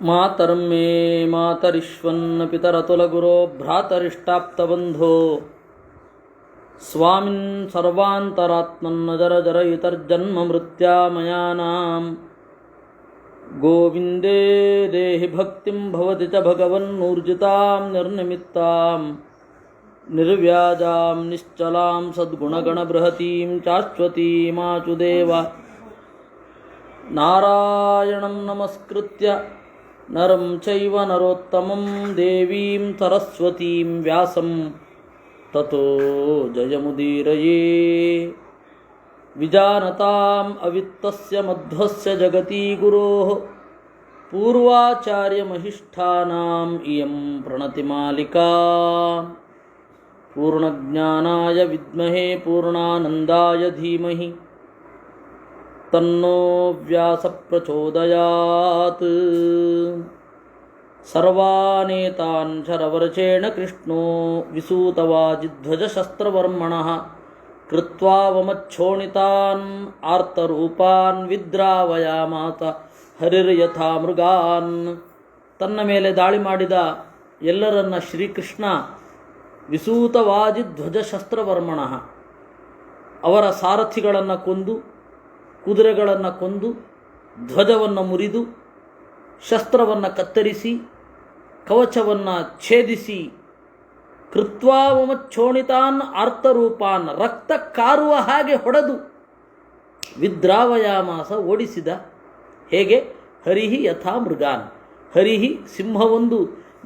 ಮಾತರಂ ಮೇ ಮಾತರಿಶ್ವನ್ನ ಪಿತರತುಲಗುರೋ ಭ್ರಾತರಿಷ್ಟಾಪ್ತಬಂಧೋ ಸ್ವಾಮಿನ್ ಸರ್ವಾಂತರಾತ್ಮನ್ನ ಜರ ಜರ ಇತರ್ಜನ್ಮ ಮೃತ್ಯಾಮಯಾನಾಂ ಗೋವಿಂದೇ ದೇಹಿ ಭಕ್ತಿಂ ಭವತಿ ಚ ಭಗವನ್ನೂರ್ಜಿತಾಂ ನಿರ್ನಿಮಿತ್ತಾಂ ನಿರ್ವ್ಯಾಜಾಂ ನಿಶ್ಚಲಾಂ ಸದ್ಗುಣಗಣಬೃಹತೀಂ ಶಾಶ್ವತೀಮಾಚುದೇವ ನಾರಾಯಣಂ ನಮಸ್ಕೃತ್ಯ ನರಂ ಚೈವ ನರೋತ್ತಮಂ ದೇವೀಂ ಸರಸ್ವತೀಂ ವ್ಯಾಸಂ ತತೋ ಜಯಮುದೀರಯೇ ವಿಜಾನತಾಂ ಅವಿತ್ತಸ್ಯ ಮಧ್ವಸ್ಯ ಜಗತಿ ಗುರೋಃ ಪೂರ್ವಾಚಾರ್ಯಮಹಿಷ್ಠಾನಾಂ ಇಯಂ ಪ್ರಣತಿಮಾಲಿಕಾ ಪೂರ್ಣಜ್ಞಾನಾಯ ವಿದ್ಮಹೇ ಪೂರ್ಣಾನಂದಾಯ ಧೀಮಹಿ ತನ್ನೋ ವ್ಯಾಸ ಪ್ರಚೋದಯಾತ್. ಸರ್ವಾನೇತಾನ್ ಶರವರ್ಷೇಣ ಕೃಷ್ಣೋ ವಿಸೂತವಾಜಿಧ್ವಜಶಸ್ತ್ರವರ್ಮಣಃ ಕೃತ್ವಾ ವಮಚ್ಛೋಣಿತಾನ್ ಆರ್ತರೂಪಾನ್ ವಿದ್ರಾವಯಾಮಾತ ಹರಿರ್ಯಥಾ ಮೃಗಾನ್. ತನ್ನ ಮೇಲೆ ದಾಳಿ ಮಾಡಿದ ಎಲ್ಲರನ್ನ ಶ್ರೀಕೃಷ್ಣ ವಿಸೂತವಾಜಿಧ್ವಜಶಸ್ತ್ರವರ್ಮಣಃ ಅವರ ಸಾರಥಿಗಳನ್ನು ಕೊಂದು, ಕುದುರೆಗಳನ್ನು ಕೊಂದು, ಧ್ವಜವನ್ನು ಮುರಿದು, ಶಸ್ತ್ರವನ್ನು ಕತ್ತರಿಸಿ, ಕವಚವನ್ನು ಛೇದಿಸಿ, ಕೃತ್ವಾವಮಚ್ಛೋಣಿತಾನ್ ಆರ್ತರೂಪಾನ್ ರಕ್ತ ಕಾರುವ ಹಾಗೆ ಹೊಡೆದು, ವಿದ್ರಾವಯಾಮಾಸ ಓಡಿಸಿದ. ಹೇಗೆ? ಹರಿಹಿ ಯಥಾ ಮೃಗಾನ್, ಹರಿಹಿ ಸಿಂಹವೊಂದು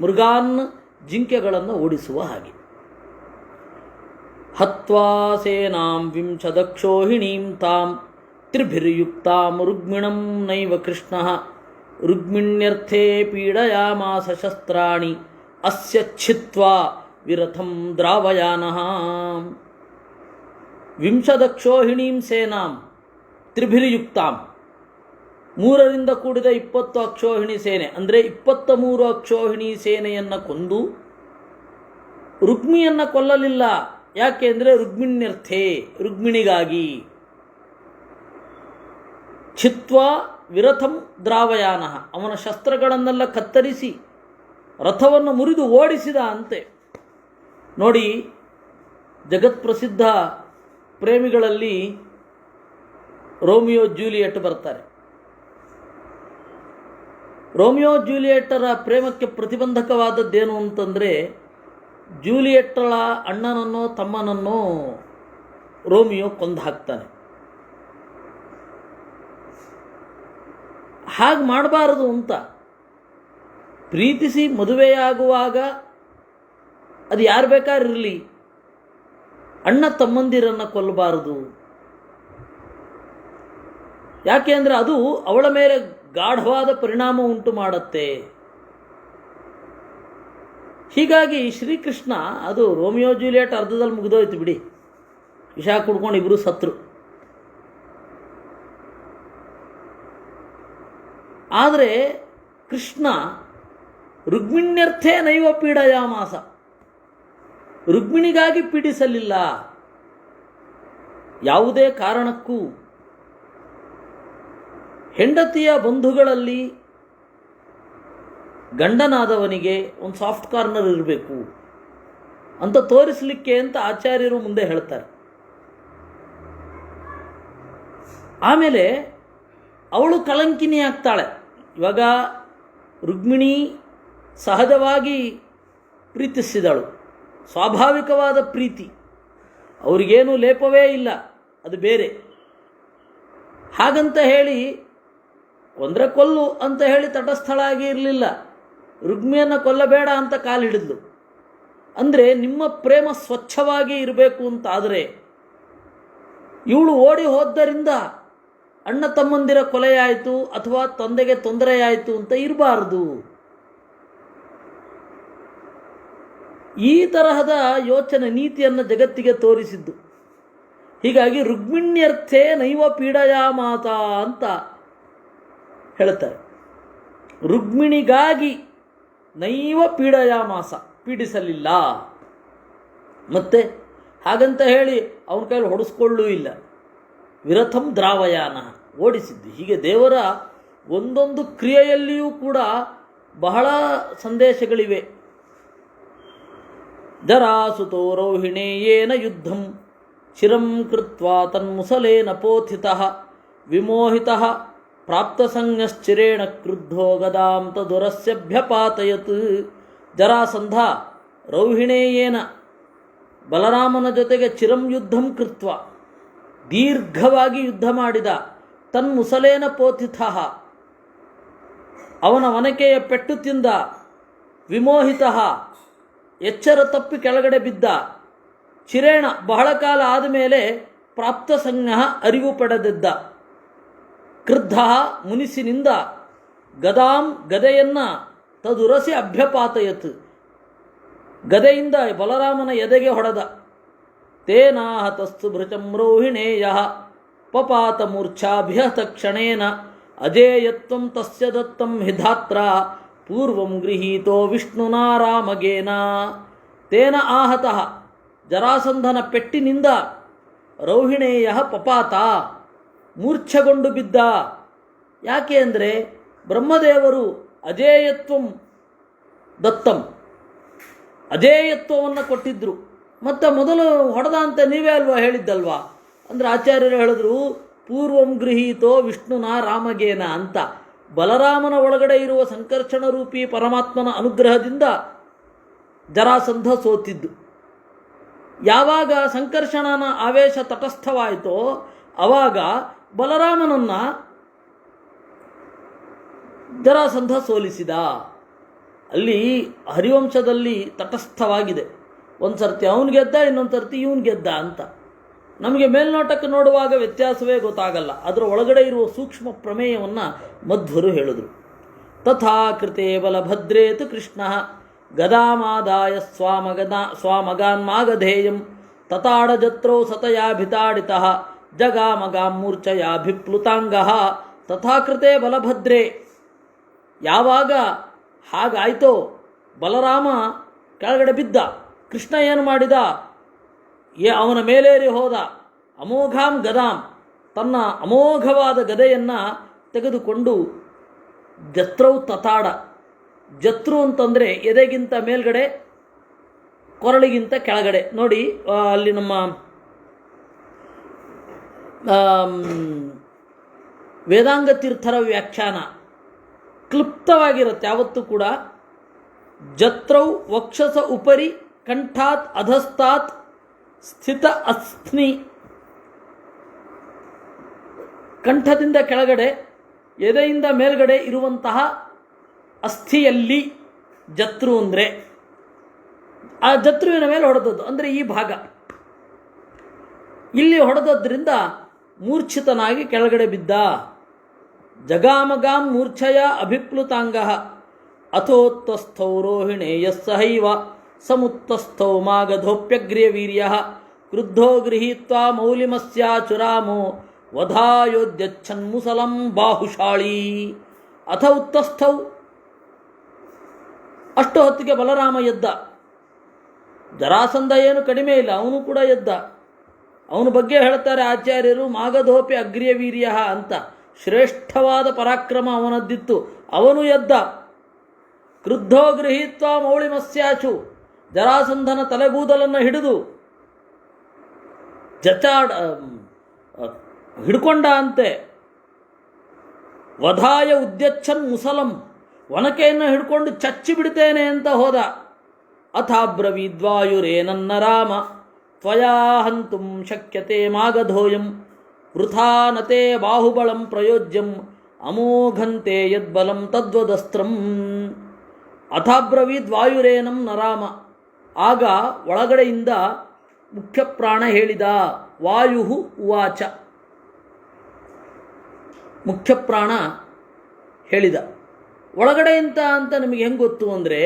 ಮೃಗಾನ್ ಜಿಂಕೆಗಳನ್ನು ಓಡಿಸುವ ಹಾಗೆ. ಹತ್ವಾ ಸೇನಾಂ ವಿಂಶದಕ್ಷೋಹಿಣೀಂ ತಾಂ ತ್ರಿಭಿರ್ಯುಕ್ತಾಂ ರುಗ್ಮಿಣಂ ನೈವ ಕೃಷ್ಣಃ ರುಗ್ಮಿಣ್ಯರ್ಥೇ ಪೀಡಯಾಮಾಸ ಶಸ್ತ್ರಾಣಿ ಅಸ್ಯ ಛಿತ್ವಾ ವಿರಥಂ ದ್ರಾವಯಾನಃ. ವಿಂಶದಕ್ಷೋಹಿಣೀಂ ಸೇನಾಂ ತ್ರಿಭಿರ್ಯುಕ್ತಾಂ, 3ರಿಂದ ಕೂಡಿದ 20 ಅಕ್ಷೋಹಿಣಿ ಸೇನೆ, ಅಂದರೆ 23 ಅಕ್ಷೋಹಿಣಿ ಸೇನೆಯನ್ನು ಕೊಂದು ರುಕ್ಮಿಯನ್ನು ಕೊಲ್ಲಲಿಲ್ಲ. ಯಾಕೆ ಅಂದರೆ ರುಗ್ಮಿಣ್ಯರ್ಥೇ, ರುಗ್ಮಿಣಿಗಾಗಿ. ಛಿತ್ವಾ ವಿರಥಂ ದ್ರಾವಯಾನ, ಅವನ ಶಸ್ತ್ರಗಳನ್ನೆಲ್ಲ ಕತ್ತರಿಸಿ ರಥವನ್ನು ಮುರಿದು ಓಡಿಸಿದ ಅಂತೆ. ನೋಡಿ, ಜಗತ್ಪ್ರಸಿದ್ಧ ಪ್ರೇಮಿಗಳಲ್ಲಿ ರೋಮಿಯೋ ಜೂಲಿಯೆಟ್ ಬರ್ತಾರೆ. ರೋಮಿಯೋ ಜೂಲಿಯೆಟ್ಟರ ಪ್ರೇಮಕ್ಕೆ ಪ್ರತಿಬಂಧಕವಾದದ್ದೇನು ಅಂತಂದರೆ, ಜೂಲಿಯೆಟ್ಟಳ ಅಣ್ಣನನ್ನೋ ತಮ್ಮನನ್ನೋ ರೋಮಿಯೋ ಕೊಂದು ಹಾಕ್ತಾನೆ. ಹಾಗೆ ಮಾಡಬಾರದು ಅಂತ. ಪ್ರೀತಿಸಿ ಮದುವೆಯಾಗುವಾಗ ಅದು ಯಾರು ಬೇಕಾರಿರಲಿ, ಅಣ್ಣ ತಮ್ಮಂದಿರನ್ನು ಕೊಲ್ಲಬಾರದು. ಯಾಕೆ ಅಂದರೆ ಅದು ಅವಳ ಮೇಲೆ ಗಾಢವಾದ ಪರಿಣಾಮ ಉಂಟು ಮಾಡುತ್ತೆ. ಹೀಗಾಗಿ ಶ್ರೀಕೃಷ್ಣ, ಅದು ರೋಮಿಯೋ ಜೂಲಿಯೆಟ್ ಅರ್ಧದಲ್ಲಿ ಮುಗಿದೋಯ್ತು ಬಿಡಿ, ವಿಷ ಕುಡ್ಕೊಂಡು ಇಬ್ಬರು ಸತ್ರು. ಆದರೆ ಕೃಷ್ಣ ರುಗ್ಮಿಣ್ಯರ್ಥೇ ನೈವ ಪೀಡಯಾಮಾಸ, ರುಗ್ಮಿಣಿಗಾಗಿ ಪೀಡಿಸಲಿಲ್ಲ. ಯಾವುದೇ ಕಾರಣಕ್ಕೂ ಹೆಂಡತಿಯ ಬಂಧುಗಳಲ್ಲಿ ಗಂಡನಾದವನಿಗೆ ಒಂದು ಸಾಫ್ಟ್ ಕಾರ್ನರ್ ಇರಬೇಕು ಅಂತ ತೋರಿಸಲಿಕ್ಕೆ ಅಂತ ಆಚಾರ್ಯರು ಮುಂದೆ ಹೇಳ್ತಾರೆ. ಆಮೇಲೆ ಅವಳು ಕಳಂಕಿನಿ ಆಗ್ತಾಳೆ. ಇವಾಗ ರುಕ್ಮಿಣಿ ಸಹಜವಾಗಿ ಪ್ರೀತಿಸಿದಳು, ಸ್ವಾಭಾವಿಕವಾದ ಪ್ರೀತಿ, ಅವರಿಗೇನು ಲೇಪವೇ ಇಲ್ಲ, ಅದು ಬೇರೆ. ಹಾಗಂತ ಹೇಳಿ ಕೊಂದರೆ ಕೊಲ್ಲು ಅಂತ ಹೇಳಿ ತಟಸ್ಥಳಾಗಿ ಇರಲಿಲ್ಲ. ರುಕ್ಮಿಯನ್ನು ಕೊಲ್ಲಬೇಡ ಅಂತ ಕಾಲು ಹಿಡಿದ್ಲು. ಅಂದರೆ ನಿಮ್ಮ ಪ್ರೇಮ ಸ್ವಚ್ಛವಾಗಿ ಇರಬೇಕು ಅಂತಾದರೆ, ಇವಳು ಓಡಿ ಹೋದ್ದರಿಂದ ಅಣ್ಣ ತಮ್ಮಂದಿರ ಕೊಲೆಯಾಯಿತು ಅಥವಾ ತಂದೆಗೆ ತೊಂದರೆಯಾಯಿತು ಅಂತ ಇರಬಾರ್ದು. ಈ ತರಹದ ಯೋಚನೆ ನೀತಿಯನ್ನು ಜಗತ್ತಿಗೆ ತೋರಿಸಿದ್ದು. ಹೀಗಾಗಿ ರುಗ್ಮಿಣ್ಯರ್ಥೇ ನೈವ ಪೀಡಯಾಮಾತ ಅಂತ ಹೇಳ್ತಾರೆ. ರುಗ್ಮಿಣಿಗಾಗಿ ನೈವ ಪೀಡಯಾಮಾಸ, ಪೀಡಿಸಲಿಲ್ಲ. ಮತ್ತೆ ಹಾಗಂತ ಹೇಳಿ ಅವನ ಕೈಲಿ ಹೊಡೆಸ್ಕೊಳ್ಳೂ ಇಲ್ಲ. ವಿರಥಂ ದ್ರಾವಯಾನ, ಓಡಿಸಿದ್ದು. ಹೀಗೆ ದೇವರ ಒಂದೊಂದು ಕ್ರಿಯೆಯಲ್ಲಿಯೂ ಕೂಡ ಬಹಳ ಸಂದೇಶಗಳಿವೆ. ಜರಾಸುತೋ ರೌಹಿಣೇಯೇನ ಯುದ್ಧಂ ಚಿರಂ ಕೃತ್ವಾ ತನ್ಮುಸಲೇನ ಪೋಥಿತಃ ವಿಮೋಹಿತಃ ಪ್ರಾಪ್ತಸಂಜ್ಞಶ್ಚಿರೇಣ ಕ್ರುದ್ಧೋ ಗದಾಂ ತದುರಸ್ಯಭ್ಯಪಾತಯತ್. ಜರಾಸಂಧ ರೌಹಿಣೇಯೇನ ಬಲರಾಮನ ಜೊತೆಗೆ ಚಿರಂ ಯುದ್ಧಂ ಕೃತ್ವ ದೀರ್ಘವಾಗಿ ಯುದ್ಧ ಮಾಡಿದ. ತನ್ಮುಸಲೇನ ಪೋಥಿತಃ ಅವನ ಒನಕೆಯ ಪೆಟ್ಟು ತಿಂದ. ವಿಮೋಹಿತಃ ಎಚ್ಚರ ತಪ್ಪಿ ಕೆಳಗಡೆ ಬಿದ್ದ. ಚಿರೇಣ ಬಹಳ ಕಾಲ ಆದಮೇಲೆ ಪ್ರಾಪ್ತಸಂಜ್ಞ ಅರಿವು ಪಡೆದಿದ್ದ. ಕ್ರುದ್ಧ ಮುನಿಸಿನಿಂದ ಗದಾಂ ಗದೆಯನ್ನ ತದುರಸಿ ಅಭ್ಯಪಾತಯತ್ ಗದೆಯಿಂದ ಬಲರಾಮನ ಎದೆಗೆ ಹೊಡೆದ. ತೇನಾಹತಸ್ತು ಭೃಚಂ ರೋಹಿಣೇಯ ಪಪಾತ ಮೂರ್ಛಾಭ್ಯ ತಕ್ಷಣೇನ ಅಜೇಯತ್ವಂ ತಸ್ಯ ದತ್ತಂ ಹಿಧಾತ್ರ ಪೂರ್ವಂ ಗೃಹೀತೋ ವಿಷ್ಣುನಾ ರಾಮಗೇನ. ತೇನ ಆಹತಃ ಜರಾಸಂಧನ ಪೆಟ್ಟಿನಿಂದ ರೌಹಿಣೇಯ ಪಪಾತ ಮೂರ್ಛೆಗೊಂಡು ಬಿದ್ದ. ಯಾಕೆ ಅಂದರೆ ಬ್ರಹ್ಮದೇವರು ಅಜೇಯತ್ವಂ ದತ್ತಂ ಅಜೇಯತ್ವವನ್ನು ಕೊಟ್ಟಿದ್ದರು. ಮತ್ತು ಮೊದಲು ಹೊಡೆದ ಅಂತ ನೀವೇ ಅಲ್ವಾ ಹೇಳಿದ್ದಲ್ವಾ ಅಂದರೆ ಆಚಾರ್ಯರು ಹೇಳಿದ್ರು ಪೂರ್ವಂ ಗೃಹೀತೋ ವಿಷ್ಣುನ ರಾಮಗೇನ ಅಂತ. ಬಲರಾಮನ ಒಳಗಡೆ ಇರುವ ಸಂಕರ್ಷಣ ರೂಪಿ ಪರಮಾತ್ಮನ ಅನುಗ್ರಹದಿಂದ ಜರಾಸಂಧ ಸೋತಿದ್ದು. ಯಾವಾಗ ಸಂಕರ್ಷಣನ ಆವೇಶ ತಟಸ್ಥವಾಯಿತೋ ಆವಾಗ ಬಲರಾಮನನ್ನು ಜರಾಸಂಧ ಸೋಲಿಸಿದ. ಅಲ್ಲಿ ಹರಿವಂಶದಲ್ಲಿ ತಟಸ್ಥವಾಗಿದೆ. ಒಂದು ಸರ್ತಿ ಅವನು ಗೆದ್ದ, ಇನ್ನೊಂದು ಸರ್ತಿ ಇವನು ಗೆದ್ದ ಅಂತ. ನಮಗೆ ಮೇಲ್ನೋಟಕ್ಕೆ ನೋಡುವಾಗ ವ್ಯತ್ಯಾಸವೇ ಗೊತ್ತಾಗಲ್ಲ. ಅದರ ಒಳಗಡೆ ಇರುವ ಸೂಕ್ಷ್ಮ ಪ್ರಮೇಯವನ್ನು ಮಧ್ವರು ಹೇಳಿದರು. ತಥಾ ಕೃತೆ ಬಲಭದ್ರೇತು ಕೃಷ್ಣ ಗದಾಮಾದಾಯ ಸ್ವಾಮಗಾನ್ಮಾಗಧೇಯಂ ತತಾಡಜತ್ರೌ ಸತಯಾಭಿತಾಡಿತಃ ಜಗಾಮಗಾಂ ಮೂರ್ಛಯಾಭಿಪ್ಲುತಾಂಗಃ. ತಥಾ ಕೃತೆ ಬಲಭದ್ರೇ ಯಾವಾಗ ಹಾಗಾಯಿತೋ ಬಲರಾಮ ಕೆಳಗಡೆ ಬಿದ್ದ. ಕೃಷ್ಣ ಏನು ಮಾಡಿದ? ಅವನ ಮೇಲೇರಿ ಹೋದ. ಅಮೋಘಾಂ ಗದಾಂ ತನ್ನ ಅಮೋಘವಾದ ಗದೆಯನ್ನು ತೆಗೆದುಕೊಂಡು ಜತ್ರೌ ತತಾಡ. ಜತ್ರು ಅಂತಂದರೆ ಎದೆಗಿಂತ ಮೇಲ್ಗಡೆ, ಕೊರಳಿಗಿಂತ ಕೆಳಗಡೆ. ನೋಡಿ ಅಲ್ಲಿ ನಮ್ಮ ವೇದಾಂಗ ತೀರ್ಥರ ವ್ಯಾಖ್ಯಾನ ಕ್ಲುಪ್ತವಾಗಿರುತ್ತೆ ಯಾವತ್ತೂ ಕೂಡ. ಜತ್ರೌ ವಕ್ಷಸ ಉಪರಿ ಕಂಠಾತ್ ಅಧಸ್ತಾತ್ ಸ್ಥಿತ ಅಸ್ಥ್ನಿ. ಕಂಠದಿಂದ ಕೆಳಗಡೆ ಎದೆಯಿಂದ ಮೇಲ್ಗಡೆ ಇರುವಂತಹ ಅಸ್ಥಿಯಲ್ಲಿ ಜತ್ರು ಅಂದರೆ ಆ ಜತ್ರುವಿನ ಮೇಲೆ ಹೊಡೆದದ್ದು ಅಂದರೆ ಈ ಭಾಗ ಇಲ್ಲಿ ಹೊಡೆದದ್ರಿಂದ ಮೂರ್ಛಿತನಾಗಿ ಕೆಳಗಡೆ ಬಿದ್ದ. ಜಗಾಮಗಾಂ ಮೂರ್ಛಯ ಅಭಿಪ್ಲುತಾಂಗ ಅಥೋತ್ತಸ್ಥೌ ರೋಹಿಣೇಯ ಸಹೈವ ಸಮುತ್ತಸ್ಥೌ ಮಾಗಧೋಪ್ಯಗ್ರ್ಯವೀರ್ಯ ಕ್ರುದ್ಧೋ ಗೃಹೀತ್ವಾ ಮೌಲಿಮಸ್ಯಾಚುರಾಮೋ ವಧಾಯೋದ್ಯಚ್ಛನ್ಮುಸಲಂ ಬಾಹುಶಾಳಿ. ಅಥ ಉತ್ತಸ್ಥೌ ಅಷ್ಟು ಹೊತ್ತಿಗೆ ಬಲರಾಮ ಎದ್ದ. ಜರಾಸಂಧ ಏನು ಕಡಿಮೆ ಇಲ್ಲ, ಅವನು ಕೂಡ ಎದ್ದ. ಅವನ ಬಗ್ಗೆ ಹೇಳ್ತಾರೆ ಆಚಾರ್ಯರು ಮಾಗಧೋಪಿ ಅಗ್ರ್ಯವೀರ್ಯ ಅಂತ. ಶ್ರೇಷ್ಠವಾದ ಪರಾಕ್ರಮ ಅವನದ್ದಿತ್ತು. ಅವನು ಎದ್ದ. ಕ್ರುದ್ಧೋ ಗೃಹೀತ್ವ ಮೌಳಿಮಸ್ಯಾಚು ಜರಾಸಂಧನ ತಲೆಗೂದಲನ್ನು ಹಿಡಿದು ಹಿಡ್ಕೊಂಡ ಅಂತೆ. ವಧಾಯ ಉದ್ಯಚ್ಛನ್ ಮುಸಲಂ ಒನಕೆಯನ್ನು ಹಿಡ್ಕೊಂಡು ಚಚ್ಚಿ ಬಿಡ್ತೇನೆ ಅಂತ ಹೋದ. ಅಥಾಬ್ರವೀದ್ವಾಯುರೇನನ್ನ ರಾಮ ತ್ವಯಾ ಹಂತುಂ ಶಕ್ಯತೆ ಮಾಗಧೋಯಂ ವೃಥಾ ನತೆ ಬಾಹುಬಲಂ ಪ್ರಯೋಜ್ಯಂ ಅಮೋಘಂತೆ ಯದ್ಬಲಂ ತದ್ವದಸ್ತ್ರಂ. ಅಥಾಬ್ರವೀದ್ವಾಯುರೇನಂ ನರಾಮ. ಆಗ ಒಳಗಡೆಯಿಂದ ಮುಖ್ಯ ಪ್ರಾಣ ಹೇಳಿದ. ವಾಯು ಉವಾಚ. ಮುಖ್ಯ ಪ್ರಾಣ ಹೇಳಿದ. ಒಳಗಡೆಯಿಂದ ಅಂತ ನಿಮಗೆ ಹೆಂಗೆ ಗೊತ್ತು ಅಂದರೆ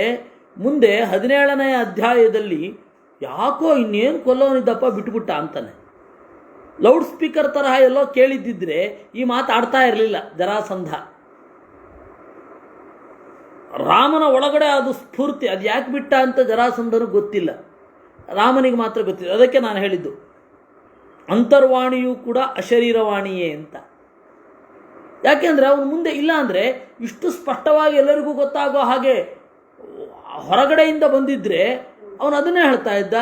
ಮುಂದೆ 17ನೇ ಅಧ್ಯಾಯದಲ್ಲಿ ಯಾಕೋ ಇನ್ನೇನು ಕೊಲ್ಲೋನಿದ್ದಪ್ಪ ಬಿಟ್ಬಿಟ್ಟ ಅಂತಾನೆ. ಲೌಡ್ ಸ್ಪೀಕರ್ ತರಹ ಎಲ್ಲೋ ಕೇಳಿದ್ದಿದ್ರೆ ಈ ಮಾತಾಡ್ತಾ ಇರಲಿಲ್ಲ ಜರಾಸಂಧ. ರಾಮನ ಒಳಗಡೆ ಅದು ಸ್ಫೂರ್ತಿ, ಅದು ಯಾಕೆ ಬಿಟ್ಟ ಅಂತ ಜರಾಸಂಧನಿಗೆ ಗೊತ್ತಿಲ್ಲ, ರಾಮನಿಗೆ ಮಾತ್ರ ಗೊತ್ತಿಲ್ಲ. ಅದಕ್ಕೆ ನಾನು ಹೇಳಿದ್ದು ಅಂತರ್ವಾಣಿಯೂ ಕೂಡ ಅಶರೀರವಾಣಿಯೇ ಅಂತ. ಯಾಕೆಂದರೆ ಅವನು ಮುಂದೆ ಇಲ್ಲ ಅಂದರೆ ಇಷ್ಟು ಸ್ಪಷ್ಟವಾಗಿ ಎಲ್ಲರಿಗೂ ಗೊತ್ತಾಗೋ ಹಾಗೆ ಹೊರಗಡೆಯಿಂದ ಬಂದಿದ್ದರೆ ಅವನು ಅದನ್ನೇ ಹೇಳ್ತಾ ಇದ್ದ.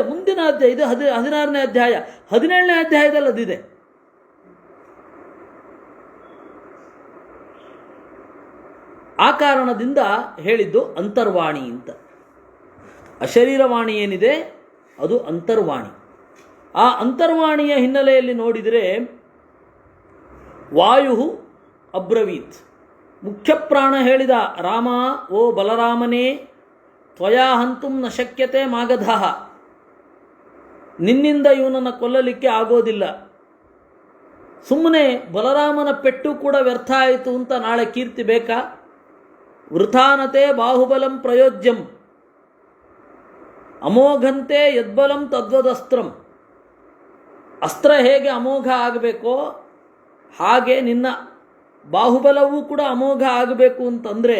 ಮುಂದಿನ ಅಧ್ಯಾಯ ಇದು 16ನೇ ಅಧ್ಯಾಯ, 17ನೇ ಅಧ್ಯಾಯದಲ್ಲಿ ಅದಿದೆ. ಆ ಕಾರಣದಿಂದ ಹೇಳಿದ್ದು ಅಂತರ್ವಾಣಿ ಅಂತ. ಅಶರೀರವಾಣಿ ಏನಿದೆ ಅದು ಅಂತರ್ವಾಣಿ. ಆ ಅಂತರ್ವಾಣಿಯ ಹಿನ್ನೆಲೆಯಲ್ಲಿ ನೋಡಿದರೆ ವಾಯು ಅಬ್ರವೀತ್, ಮುಖ್ಯ ಪ್ರಾಣ ಹೇಳಿದ, ರಾಮ ಓ ಬಲರಾಮನೇ, ತ್ವಯಾ ಹಂತುಂ ನ ಶಕ್ಯತೆ ಮಾಗಧಃ, ನಿನ್ನಿಂದ ಇವನನ್ನು ಕೊಲ್ಲಲಿಕ್ಕೆ ಆಗೋದಿಲ್ಲ. ಸುಮ್ಮನೆ ಬಲರಾಮನ ಪೆಟ್ಟು ಕೂಡ ವ್ಯರ್ಥ ಆಯಿತು ಅಂತ ನಾಳೆ ಕೀರ್ತಿ ಬೇಕಾ? ವೃಥಾನತೆ ಬಾಹುಬಲಂ ಪ್ರಯೋಜ್ಯಂ ಅಮೋಘಂತೆ ಯದ್ಬಲಂ ತದ್ವದಸ್ತ್ರಂ. ಅಸ್ತ್ರ ಹೇಗೆ ಅಮೋಘ ಆಗಬೇಕೋ ಹಾಗೆ ನಿನ್ನ ಬಾಹುಬಲವೂ ಕೂಡ ಅಮೋಘ ಆಗಬೇಕು ಅಂತಂದರೆ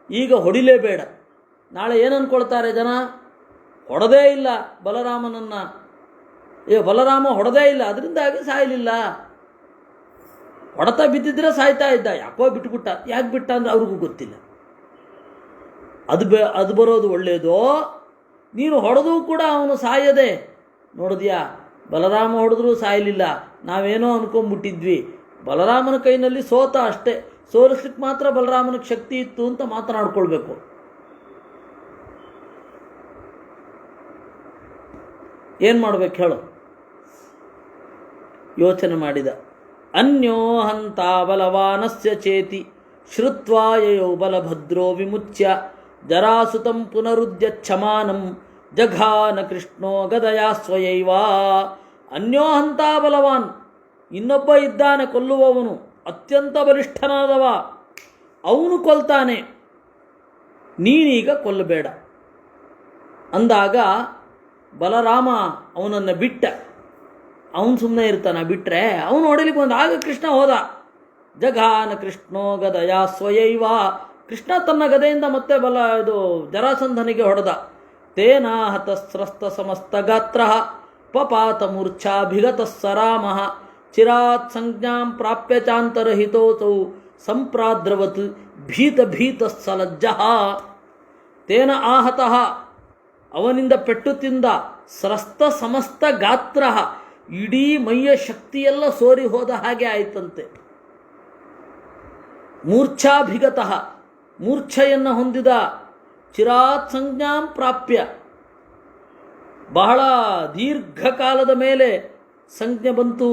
ಈಗ ಹೊಡಿಲೇಬೇಡ. ನಾಳೆ ಏನು ಅಂದ್ಕೊಳ್ತಾರೆ ಜನ? ಹೊಡೆದೇ ಇಲ್ಲ ಬಲರಾಮನನ್ನು, ಬಲರಾಮ ಹೊಡೆದೇ ಇಲ್ಲ ಅದರಿಂದಾಗಿ ಸಾಯಲಿಲ್ಲ. ಹೊಡೆತ ಬಿದ್ದಿದ್ರೆ ಸಾಯ್ತಾ ಇದ್ದ, ಯಾಕೋ ಬಿಟ್ಬಿಟ್ಟ. ಯಾಕೆ ಬಿಟ್ಟ ಅಂದರೆ ಅವ್ರಿಗೂ ಗೊತ್ತಿಲ್ಲ. ಅದು ಬರೋದು ಒಳ್ಳೆಯದೋ? ನೀನು ಹೊಡೆದು ಕೂಡ ಅವನು ಸಾಯದೆ ನೋಡಿದ್ಯಾ, ಬಲರಾಮ ಹೊಡೆದ್ರೂ ಸಾಯಲಿಲ್ಲ, ನಾವೇನೋ ಅನ್ಕೊಂಡ್ಬಿಟ್ಟಿದ್ವಿ, ಬಲರಾಮನ ಕೈನಲ್ಲಿ ಸೋತ ಅಷ್ಟೇ, ಸೋಲಿಸ್ಲಿಕ್ಕೆ ಮಾತ್ರ ಬಲರಾಮನಿಗೆ ಶಕ್ತಿ ಇತ್ತು ಅಂತ ಮಾತನಾಡ್ಕೊಳ್ಬೇಕು. ಏನು ಮಾಡ್ಬೇಕು ಹೇಳು? ಯೋಚನೆ ಮಾಡಿದ. ಅನ್ಯೋ ಹಂತ ಬಲವಾನಸ್ಯ ಚೇತಿ ಶ್ರುತ್ವಾ ಯಯೌ ಬಲಭದ್ರೋ ವಿಮುಚ್ಯ ಜರಾಸುತಂ ಪುನರುದ್ಯಚ್ಛಮಾನಂ ಜಘಾನ ಕೃಷ್ಣೋ ಗದಯಾ ಸ್ವಯೈವ. ಅನ್ಯೋ ಹಂತ ಬಲವಾನ್, ಇನ್ನೊಬ್ಬ ಇದ್ದಾನೆ ಕೊಲ್ಲುವವನು, ಅತ್ಯಂತ ಬಲಿಷ್ಠನಾದವ, ಅವನು ಕೊಲ್ತಾನೆ, ನೀನೀಗ ಕೊಲ್ಲಬೇಡ ಅಂದಾಗ ಬಲರಾಮ ಅವನನ್ನು ಬಿಟ್ಟ. ಅವನು ಸುಮ್ಮನೆ ಇರ್ತಾನೆ, ಬಿಟ್ಟರೆ ಅವನು ಹೊಡಿಲಿಕ್ಕೆ ಬಂದ. ಆಗ ಕೃಷ್ಣ ಹೋದ. ಜಘಾನ ಕೃಷ್ಣೋ ಗದಯಾ ಸ್ವಯೈವ, ಕೃಷ್ಣ ತನ್ನ ಗದೆಯಿಂದ ಮತ್ತೆ ಜರಾಸಂಧನಿಗೆ ಹೊಡೆದ. ತೇನ ಹತಸ್ರಸ್ತ ಸಮಸ್ತ ಗಾತ್ರ ಪಪಾತ ಮೂರ್ಛಾಭಿಗತ ಸರಾಮಃ ಚಿರಾತ್ ಸಂಜ್ಞಾಂ ಪ್ರಾಪ್ಯ ಚಾಂತರಹಿತೋತೌ ಸಂಪ್ರಾದ್ರವತ್ ಭೀತ ಸಲಜ್ಜಃ. ತೇನ ಆಹತಃ, ಅವನಿಂದ ಪೆಟ್ಟು ತಿಂದ, ಸ್ರಸ್ತ ಸಮಸ್ತ ಗಾತ್ರ, ಇಡೀ ಮೈಯ ಶಕ್ತಿಯೆಲ್ಲ ಸೋರಿ ಹೋದ ಹಾಗೆ ಆಯಿತಂತೆ. ಮೂರ್ಛಾಭಿಗತಃ, ಮೂರ್ಛೆಯನ್ನು ಹೊಂದಿದ. ಚಿರಾತ್ ಸಂಜ್ಞಾಂ ಪ್ರಾಪ್ಯ, ಬಹಳ ದೀರ್ಘಕಾಲದ ಮೇಲೆ ಸಂಜ್ಞೆ ಬಂತು.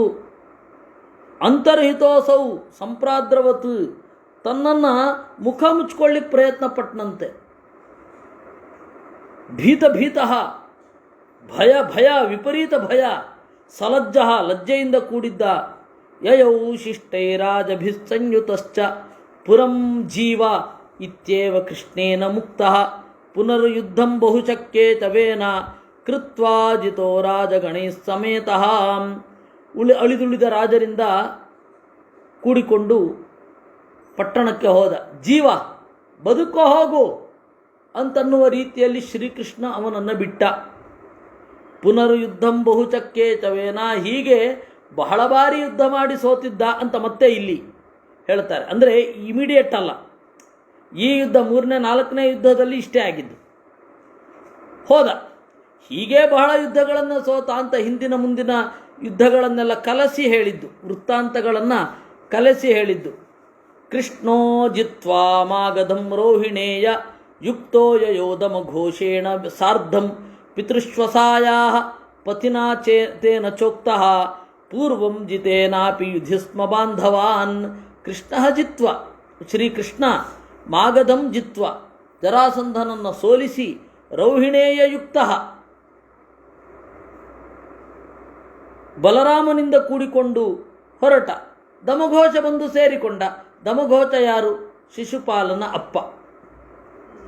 ಅಂತರ್ಹಿತೋಸೌ ಸಂಪ್ರಾದ್ರವತ್, ತನ್ನನ್ನು ಮುಖ ಮುಚ್ಕೊಳ್ಳಿಕ್ಕೆ ಪ್ರಯತ್ನ ಪಟ್ಟನಂತೆ. ಭೀತಃ, ಭಯ ವಿಪರೀತ ಭಯ. ಸಲಜ್ಜ, ಲಜ್ಜೆಯಿಂದ ಕೂಡಿದ್ದ. ಯಯೌ ಶಿಷ್ಟೈರಾಜಭಿಸ್ಸಂಯುತಶ್ಚ ಪುರಂ ಜೀವ ಇತ್ಯೇವ ಕೃಷ್ಣೇನ ಮುಕ್ತಃ ಪುನರ್ಯುದ್ಧಂ ಬಹುಚಕ್ಯೇ ತವೇನ ಕೃತ್ವಾ ಜಿತೋ ರಾಜಗಣೈ ಸಮೇತಃ. ಅಳಿದುಳಿದ ರಾಜರಿಂದ ಕೂಡಿಕೊಂಡು ಪಟ್ಟಣಕ್ಕೆ ಹೋದ. ಜೀವ ಬದುಕೋ ಹೋಗು ಅಂತನ್ನುವ ರೀತಿಯಲ್ಲಿ ಶ್ರೀಕೃಷ್ಣ ಅವನನ್ನು ಬಿಟ್ಟ. ಪುನರ್ಯುದ್ಧಂ ಬಹುಚಕ್ಯೇ ತವೇನ, ಹೀಗೆ ಬಹಳ ಬಾರಿ ಯುದ್ಧ ಮಾಡಿ ಸೋತಿದ್ದ ಅಂತ ಮತ್ತೆ ಇಲ್ಲಿ ಹೇಳ್ತಾರೆ. ಅಂದರೆ ಇಮಿಡಿಯೇಟ್ ಅಲ್ಲ, ಈ ಯುದ್ಧ 3ನೇ 4ನೇ ಯುದ್ಧದಲ್ಲಿ ಇಷ್ಟೇ ಆಗಿದ್ದು. ಹೋದ. ಹೀಗೆ ಬಹಳ ಯುದ್ಧಗಳನ್ನು ಸೋತ ಅಂತ ಹಿಂದಿನ ಮುಂದಿನ ಯುದ್ಧಗಳನ್ನೆಲ್ಲ ಕಲಸಿ ಹೇಳಿದ್ದು, ವೃತ್ತಾಂತಗಳನ್ನು ಕಲಸಿ ಹೇಳಿದ್ದು. ಕೃಷ್ಣೋ ಜಿತ್ವಾ ಮಾಗಧಂ ರೋಹಿಣೇಯ ಯುಕ್ತೋ ಯಯೋಧಮ ಘೋಷೇಣ ಸಾರ್ಧಂ ಪಿತೃಶ್ವಸಾಯಾ ಪತಿನಾ ತೇನ ಚೋಕ್ತಃ ಪೂರ್ವಂ ಜಿತೇನಾಪಿ ಯುಧಿಸ್ಮ ಬಾಂಧವಾನ್. ಕೃಷ್ಣ ಜಿತ್ವ, ಶ್ರೀಕೃಷ್ಣ ಮಾಗಧಂ ಜಿತ್ವ, ಜರಾಸಂಧನನ್ನು ಸೋಲಿಸಿ ರೌಹಿಣೇಯ ಯುಕ್ತ, ಬಲರಾಮನಿಂದ ಕೂಡಿಕೊಂಡು ಹೊರಟ. ದಮಘೋಷ ಬಂದು ಸೇರಿಕೊಂಡ. ದಮಘೋಷ ಯಾರು? ಶಿಶುಪಾಲನ ಅಪ್ಪ.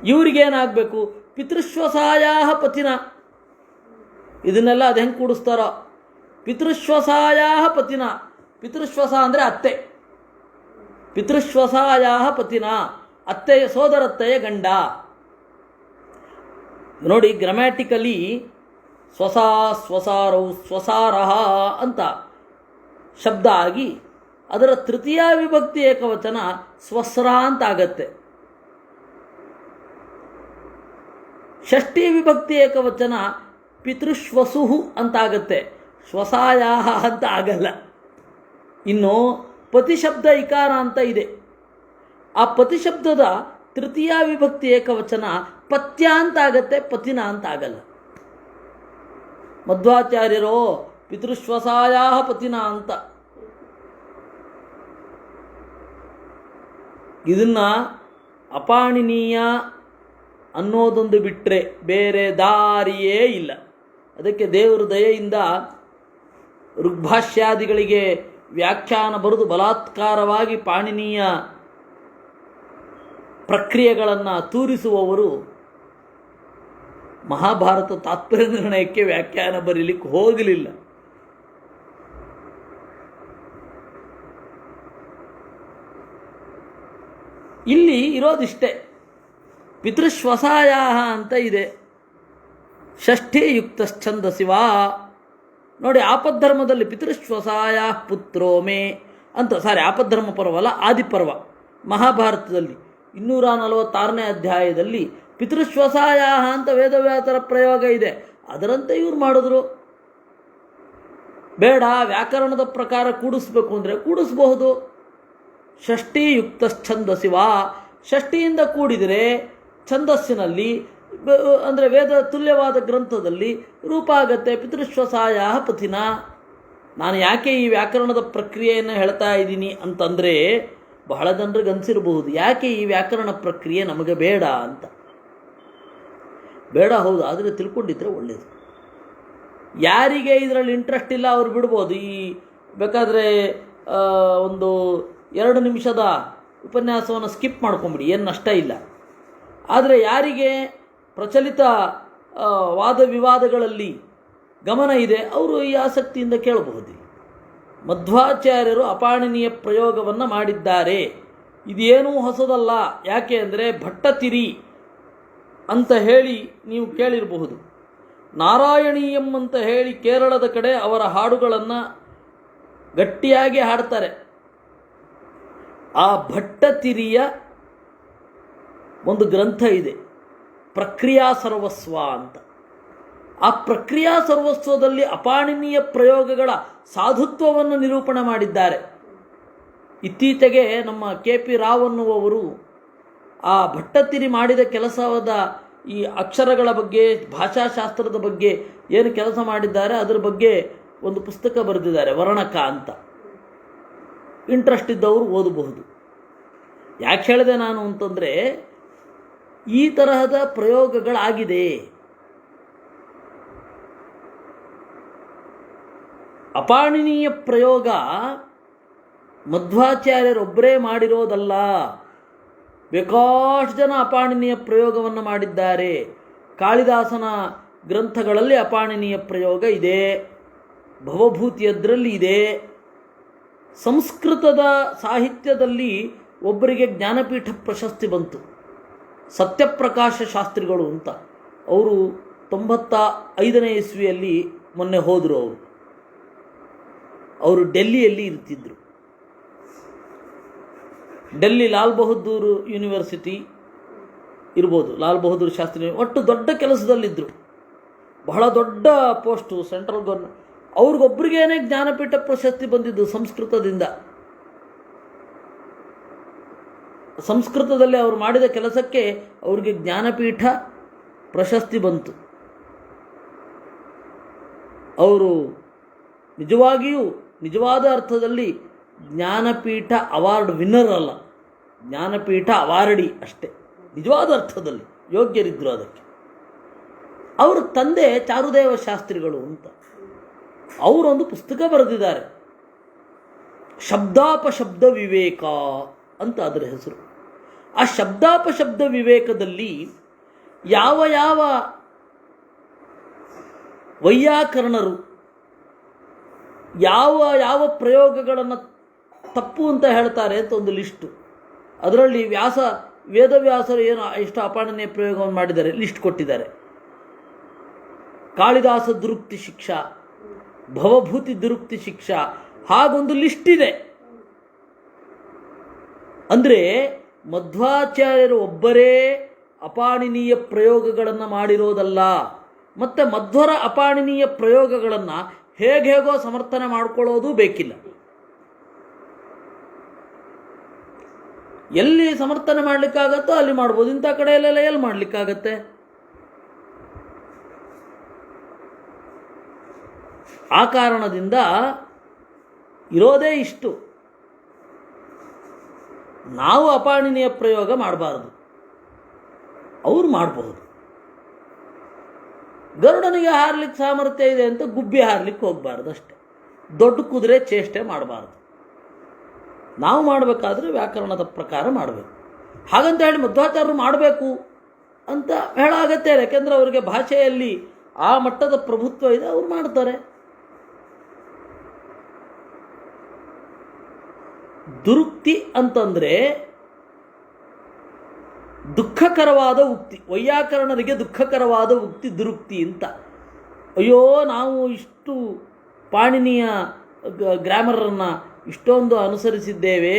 ಇವರಿಗೇನಾಗಬೇಕು? ಪಿತೃಶ್ವಸಾಯಾ ಪತಿನ. ಇದನ್ನೆಲ್ಲ ಅದು ಹೆಂಗೆ ಕೂಡಿಸ್ತಾರೋ? ಪಿತೃಶ್ವಸಾಯಾ ಪತಿನ. ಪಿತೃಶ್ವಸ ಅಂದರೆ ಅತ್ತೆ. ಪಿತೃಶ್ವಸಾಯಾ ಪತಿನ, ಅತ್ತೆಯ ಸೋದರತ್ತೆಯ ಗಂಡ. ನೋಡಿ, ಗ್ರಾಮ್ಯಾಟಿಕಲಿ ಸ್ವಸಾ ಸ್ವಸಾರೌ ಸ್ವಸಾರಹ ಅಂತ ಶಬ್ದ ಆಗಿ ಅದರ ತೃತೀಯ ವಿಭಕ್ತಿ ಏಕವಚನ ಸ್ವಸ್ರ ಅಂತ ಆಗತ್ತೆ. ಷಷ್ಠಿ ವಿಭಕ್ತಿ ಏಕವಚನ ಪಿತೃಶ್ವಸುಹು ಅಂತ ಆಗತ್ತೆ, ಶ್ವಸಾಯಾಹ ಅಂತ ಆಗಲ್ಲ. ಇನ್ನು ಪತಿಶಬ್ದ ಇಕಾರ ಅಂತ ಇದೆ. ಆ ಪತಿಶಬ್ದದ ತೃತೀಯ ವಿಭಕ್ತಿ ಏಕವಚನ ಪತ್ಯ ಅಂತ ಆಗತ್ತೆ, ಪತಿನ ಅಂತ ಆಗಲ್ಲ. ಮಧ್ವಾಚಾರ್ಯರೋ ಪಿತೃಶ್ವಸಾಯಾಹ ಪತಿನ ಅಂತ. ಇದನ್ನ ಅಪಾಣಿನೀಯ ಅನ್ನೋದೊಂದು ಬಿಟ್ಟರೆ ಬೇರೆ ದಾರಿಯೇ ಇಲ್ಲ. ಅದಕ್ಕೆ ದೇವರ ದಯೆಯಿಂದ ಋಗ್ಭಾಷ್ಯಾದಿಗಳಿಗೆ ವ್ಯಾಖ್ಯಾನ ಬರೆದು ಬಲಾತ್ಕಾರವಾಗಿ ಪಾಣಿನೀಯ ಪ್ರಕ್ರಿಯೆಗಳನ್ನು ತೂರಿಸುವವರು ಮಹಾಭಾರತ ತಾತ್ಪರ್ಯ ನಿರ್ಣಯಕ್ಕೆ ವ್ಯಾಖ್ಯಾನ ಬರೀಲಿಕ್ಕೆ ಹೋಗಲಿಲ್ಲ. ಇಲ್ಲಿ ಇರೋದಿಷ್ಟೇ, ಪಿತೃಶ್ವಸಾಯಾಹ ಅಂತ ಇದೆ. ಷಷ್ಠಿ ಯುಕ್ತಶ್ಚಂದಸಿವಾ. ನೋಡಿ, ಆಪದ್ಧರ್ಮದಲ್ಲಿ ಪಿತೃಶ್ವಸಾಯ ಪುತ್ರೋ ಮೇ ಅಂತ, ಆಪದ್ಧರ್ಮ ಪರ್ವಲ್ಲ, ಆದಿಪರ್ವ ಮಹಾಭಾರತದಲ್ಲಿ 246ನೇ ಅಧ್ಯಾಯದಲ್ಲಿ ಪಿತೃಶ್ವಸಾಯ ಅಂತ ವೇದವ್ಯಾಸರ ಪ್ರಯೋಗ ಇದೆ. ಅದರಂತೆ ಇವ್ರು ಮಾಡಿದ್ರು. ಬೇಡ, ವ್ಯಾಕರಣದ ಪ್ರಕಾರ ಕೂಡಿಸ್ಬೇಕು ಅಂದರೆ ಕೂಡಿಸಬಹುದು. ಷಷ್ಠಿ ಯುಕ್ತಶ್ಚಂದಸಿವಾ, ಷಷ್ಠಿಯಿಂದ ಕೂಡಿದರೆ ಛಂದಸ್ಸಿನಲ್ಲಿ ಅಂದರೆ ವೇದ ತುಲ್ಯವಾದ ಗ್ರಂಥದಲ್ಲಿ ರೂಪ ಆಗತ್ತೆ ಪಿತೃಶ್ವಸಾಯ ಪತಿನ. ನಾನು ಯಾಕೆ ಈ ವ್ಯಾಕರಣದ ಪ್ರಕ್ರಿಯೆಯನ್ನು ಹೇಳ್ತಾ ಇದ್ದೀನಿ ಅಂತಂದರೆ, ಬಹಳ ಜನರಿಗೆ ಅನಿಸಿರಬಹುದು ಯಾಕೆ ಈ ವ್ಯಾಕರಣ ಪ್ರಕ್ರಿಯೆ ನಮಗೆ ಬೇಡ ಅಂತ. ಬೇಡ, ಹೌದು, ಆದರೆ ತಿಳ್ಕೊಂಡಿದ್ರೆ ಒಳ್ಳೆಯದು. ಯಾರಿಗೆ ಇದರಲ್ಲಿ ಇಂಟ್ರೆಸ್ಟ್ ಇಲ್ಲ ಅವ್ರು ಬಿಡ್ಬೋದು. ಬೇಕಾದರೆ ಒಂದು 2 ನಿಮಿಷದ ಉಪನ್ಯಾಸವನ್ನು ಸ್ಕಿಪ್ ಮಾಡ್ಕೊಂಬಿಡಿ, ಏನು ನಷ್ಟ ಇಲ್ಲ. ಆದರೆ ಯಾರಿಗೆ ಪ್ರಚಲಿತ ವಾದ ವಿವಾದಗಳಲ್ಲಿ ಗಮನ ಇದೆ ಅವರು ಈ ಆಸಕ್ತಿಯಿಂದ ಕೇಳಬಹುದು. ಮಧ್ವಾಚಾರ್ಯರು ಅಪಾಣಿನೀಯ ಪ್ರಯೋಗವನ್ನು ಮಾಡಿದ್ದಾರೆ. ಇದೇನೂ ಹೊಸದಲ್ಲ. ಯಾಕೆ ಅಂದರೆ ಭಟ್ಟತಿರಿ ಅಂತ ಹೇಳಿ ನೀವು ಕೇಳಿರಬಹುದು. ನಾರಾಯಣೀಯಂ ಅಂತ ಹೇಳಿ ಕೇರಳದ ಕಡೆ ಅವರ ಹಾಡುಗಳನ್ನು ಗಟ್ಟಿಯಾಗಿ ಹಾಡ್ತಾರೆ. ಆ ಭಟ್ಟತಿರಿಯ ಒಂದು ಗ್ರಂಥ ಇದೆ, ಪ್ರಕ್ರಿಯಾ ಸರ್ವಸ್ವ ಅಂತ. ಆ ಪ್ರಕ್ರಿಯಾ ಸರ್ವಸ್ವದಲ್ಲಿ ಅಪಾಣಿನೀಯ ಪ್ರಯೋಗಗಳ ಸಾಧುತ್ವವನ್ನು ನಿರೂಪಣೆ ಮಾಡಿದ್ದಾರೆ. ಇತ್ತೀಚೆಗೆ ನಮ್ಮ KP ರಾವ್ ಅನ್ನುವವರು ಆ ಭಟ್ಟತಿರಿ ಮಾಡಿದ ಕೆಲಸವಾದ ಈ ಅಕ್ಷರಗಳ ಬಗ್ಗೆ, ಭಾಷಾಶಾಸ್ತ್ರದ ಬಗ್ಗೆ ಏನು ಕೆಲಸ ಮಾಡಿದ್ದಾರೆ ಅದರ ಬಗ್ಗೆ ಒಂದು ಪುಸ್ತಕ ಬರೆದಿದ್ದಾರೆ, ವರ್ಣಕ ಅಂತ. ಇಂಟ್ರೆಸ್ಟ್ ಇದ್ದವರು ಓದಬಹುದು. ಯಾಕೆ ಹೇಳಿದೆ ನಾನು ಅಂತಂದರೆ, ಈ ತರಹದ ಪ್ರಯೋಗಗಳಾಗಿದೆ. ಅಪಾಣಿನೀಯ ಪ್ರಯೋಗ ಮಧ್ವಾಚಾರ್ಯರೊಬ್ಬರೇ ಮಾಡಿರೋದಲ್ಲ, ಬೇಕಾಷ್ಟು ಜನ ಅಪಾಣಿನೀಯ ಪ್ರಯೋಗವನ್ನು ಮಾಡಿದ್ದಾರೆ. ಕಾಳಿದಾಸನ ಗ್ರಂಥಗಳಲ್ಲಿ ಅಪಾಣಿನೀಯ ಪ್ರಯೋಗ ಇದೆ, ಭವಭೂತಿಯದ್ರಲ್ಲಿ ಇದೆ. ಸಂಸ್ಕೃತದ ಸಾಹಿತ್ಯದಲ್ಲಿ ಒಬ್ಬರಿಗೆ ಜ್ಞಾನಪೀಠ ಪ್ರಶಸ್ತಿ ಬಂತು, ಸತ್ಯಪ್ರಕಾಶ ಶಾಸ್ತ್ರಿಗಳು ಅಂತ. ಅವರು 95ನೇ ಇಸ್ವಿಯಲ್ಲಿ ಮೊನ್ನೆ ಹೋದರು. ಅವರು ಡೆಲ್ಲಿಯಲ್ಲಿ ಇರ್ತಿದ್ರು. ಡೆಲ್ಲಿ ಲಾಲ್ ಬಹದ್ದೂರ್ ಯೂನಿವರ್ಸಿಟಿ ಇರ್ಬೋದು, ಲಾಲ್ ಬಹದ್ದೂರ್ ಶಾಸ್ತ್ರಿ, ಒಟ್ಟು ದೊಡ್ಡ ಕೆಲಸದಲ್ಲಿದ್ದರು. ಬಹಳ ದೊಡ್ಡ ಪೋಸ್ಟು, ಸೆಂಟ್ರಲ್ ಗವರ್ಮೆಂಟ್. ಅವ್ರಿಗೊಬ್ಬರಿಗೇನೆ ಜ್ಞಾನಪೀಠ ಪ್ರಶಸ್ತಿ ಬಂದಿದ್ದು ಸಂಸ್ಕೃತದಿಂದ. ಸಂಸ್ಕೃತದಲ್ಲಿ ಅವರು ಮಾಡಿದ ಕೆಲಸಕ್ಕೆ ಅವರಿಗೆ ಜ್ಞಾನಪೀಠ ಪ್ರಶಸ್ತಿ ಬಂತು. ಅವರು ನಿಜವಾಗಿಯೂ ನಿಜವಾದ ಅರ್ಥದಲ್ಲಿ ಜ್ಞಾನಪೀಠ ಅವಾರ್ಡ್ ವಿನ್ನರ್ ಅಲ್ಲ, ಜ್ಞಾನಪೀಠ ಅವಾರ್ಡಿ ಅಷ್ಟೇ. ನಿಜವಾದ ಅರ್ಥದಲ್ಲಿ ಯೋಗ್ಯರಿದ್ದರು ಅದಕ್ಕೆ. ಅವರ ತಂದೆ ಚಾರುದೇವ ಶಾಸ್ತ್ರಿಗಳು ಅಂತ, ಅವರೊಂದು ಪುಸ್ತಕ ಬರೆದಿದ್ದಾರೆ, ಶಬ್ದಾಪಶಬ್ದ ವಿವೇಕ ಅಂತ ಅದರ ಹೆಸರು. ಆ ಶಬ್ದಾಪಶಬ್ದ ವಿವೇಕದಲ್ಲಿ ಯಾವ ಯಾವ ವೈಯಾಕರಣರು ಯಾವ ಯಾವ ಪ್ರಯೋಗಗಳನ್ನು ತಪ್ಪು ಅಂತ ಹೇಳ್ತಾರೆ ಅಂತ ಒಂದು ಲಿಸ್ಟು. ಅದರಲ್ಲಿ ವೇದವ್ಯಾಸರು ಏನು ಎಷ್ಟು ಅಪಾಣನೀಯ ಪ್ರಯೋಗವನ್ನು ಮಾಡಿದ್ದಾರೆ ಲಿಸ್ಟ್ ಕೊಟ್ಟಿದ್ದಾರೆ. ಕಾಳಿದಾಸ ದುರುಕ್ತಿ ಶಿಕ್ಷಾ, ಭವಭೂತಿ ದುರುಕ್ತಿ ಶಿಕ್ಷಾ, ಹಾಗೊಂದು ಲಿಸ್ಟ್ ಇದೆ. ಅಂದರೆ ಮಧ್ವಾಚಾರ್ಯರು ಒಬ್ಬರೇ ಅಪಾಣಿನೀಯ ಪ್ರಯೋಗಗಳನ್ನು ಮಾಡಿರೋದಲ್ಲ, ಮತ್ತು ಮಧ್ವರ ಅಪಾಣಿನೀಯ ಪ್ರಯೋಗಗಳನ್ನು ಹೇಗೋ ಸಮರ್ಥನೆ ಮಾಡಿಕೊಳ್ಳೋದು ಬೇಕಿಲ್ಲ. ಎಲ್ಲಿ ಸಮರ್ಥನೆ ಮಾಡಲಿಕ್ಕಾಗತ್ತೋ ಅಲ್ಲಿ ಮಾಡ್ಬೋದು, ಇಂಥ ಕಡೆಯಲ್ಲೆಲ್ಲ ಎಲ್ಲಿ ಮಾಡಲಿಕ್ಕಾಗತ್ತೆ? ಆ ಕಾರಣದಿಂದ ಇರೋದೇ ಇಷ್ಟು. ನಾವು ಅಪಾಣಿನೀಯ ಪ್ರಯೋಗ ಮಾಡಬಾರ್ದು, ಅವ್ರು ಮಾಡಬಹುದು. ಗರುಡನಿಗೆ ಹಾರ್ಲಿಕ್ಕೆ ಸಾಮರ್ಥ್ಯ ಇದೆ ಅಂತ ಗುಬ್ಬಿ ಹಾರ್ಲಿಕ್ಕೆ ಹೋಗಬಾರ್ದು ಅಷ್ಟೆ. ದೊಡ್ಡ ಕುದುರೆ ಚೇಷ್ಟೆ ಮಾಡಬಾರ್ದು. ನಾವು ಮಾಡಬೇಕಾದ್ರೆ ವ್ಯಾಕರಣದ ಪ್ರಕಾರ ಮಾಡಬೇಕು. ಹಾಗಂತ ಹೇಳಿ ಮಧ್ವಾಚಾರ್ಯರು ಮಾಡಬೇಕು ಅಂತ ಹೇಳಾಗತ್ತೆ, ಯಾಕೆಂದರೆ ಅವರಿಗೆ ಭಾಷೆಯಲ್ಲಿ ಆ ಮಟ್ಟದ ಪ್ರಭುತ್ವ ಇದೆ, ಅವ್ರು ಮಾಡ್ತಾರೆ. ದುರುಕ್ತಿ ಅಂತಂದರೆ ದುಃಖಕರವಾದ ಉಕ್ತಿ. ವೈಯಾಕರಣರಿಗೆ ದುಃಖಕರವಾದ ಉಕ್ತಿ ದುರುಕ್ತಿ ಅಂತ. ಅಯ್ಯೋ, ನಾವು ಇಷ್ಟು ಪಾಣಿನಿಯ ಗ್ರಾಮರನ್ನು ಇಷ್ಟೊಂದು ಅನುಸರಿಸಿದ್ದೇವೆ,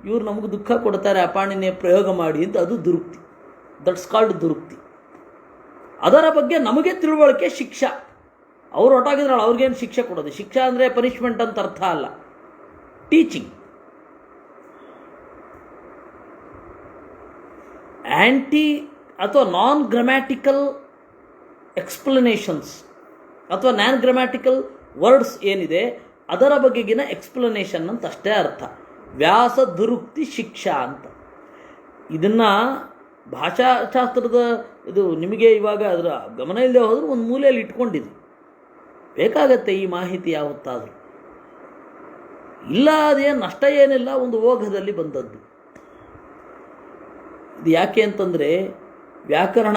ಇವರು ನಮಗೆ ದುಃಖ ಕೊಡ್ತಾರೆ ಅಪಾಣಿನಿಯ ಪ್ರಯೋಗ ಮಾಡಿ ಅಂತ. ಅದು ದುರುಕ್ತಿ. That's called ದುರುಕ್ತಿ. ಅದರ ಬಗ್ಗೆ ನಮಗೆ ತಿಳುವಳಿಕೆ ಶಿಕ್ಷಾ. ಅವ್ರು ಹೊರಟಾಗಿದ್ರಲ್ಲ, ಅವ್ರಿಗೇನು ಶಿಕ್ಷೆ ಕೊಡೋದು? ಶಿಕ್ಷಾ ಅಂದರೆ ಪನಿಷ್ಮೆಂಟ್ ಅಂತ ಅರ್ಥ ಅಲ್ಲ, ಟೀಚಿಂಗ್. ಆ್ಯಂಟಿ ಅಥವಾ ನಾನ್ ಗ್ರಾಮ್ಯಾಟಿಕಲ್ ಎಕ್ಸ್ಪ್ಲನೇಷನ್ಸ್ ಅಥವಾ ನಾನ್ ಗ್ರಾಮ್ಯಾಟಿಕಲ್ ವರ್ಡ್ಸ್ ಏನಿದೆ ಅದರ ಬಗೆಗಿನ ಎಕ್ಸ್ಪ್ಲನೇಷನ್ ಅಂತ ಅಷ್ಟೇ ಅರ್ಥ. ವ್ಯಾಸ ದುರುಕ್ತಿ ಶಿಕ್ಷಾ ಅಂತ. ಇದನ್ನು ಭಾಷಾಶಾಸ್ತ್ರದ ಇದು ನಿಮಗೆ ಇವಾಗ ಅದರ ಗಮನ ಇಲ್ಲದೆ ಹೋದರೂ ಒಂದು ಮೂಲೆಯಲ್ಲಿ ಇಟ್ಕೊಂಡಿದೆ, ಬೇಕಾಗತ್ತೆ ಈ ಮಾಹಿತಿ ಯಾವತ್ತಾದರೂ. ಇಲ್ಲ, ಅದೇನು ನಷ್ಟ ಏನಿಲ್ಲ, ಒಂದು ಓಘದಲ್ಲಿ ಬಂದದ್ದು. ಇದು ಯಾಕೆ ಅಂತಂದರೆ ವ್ಯಾಕರಣ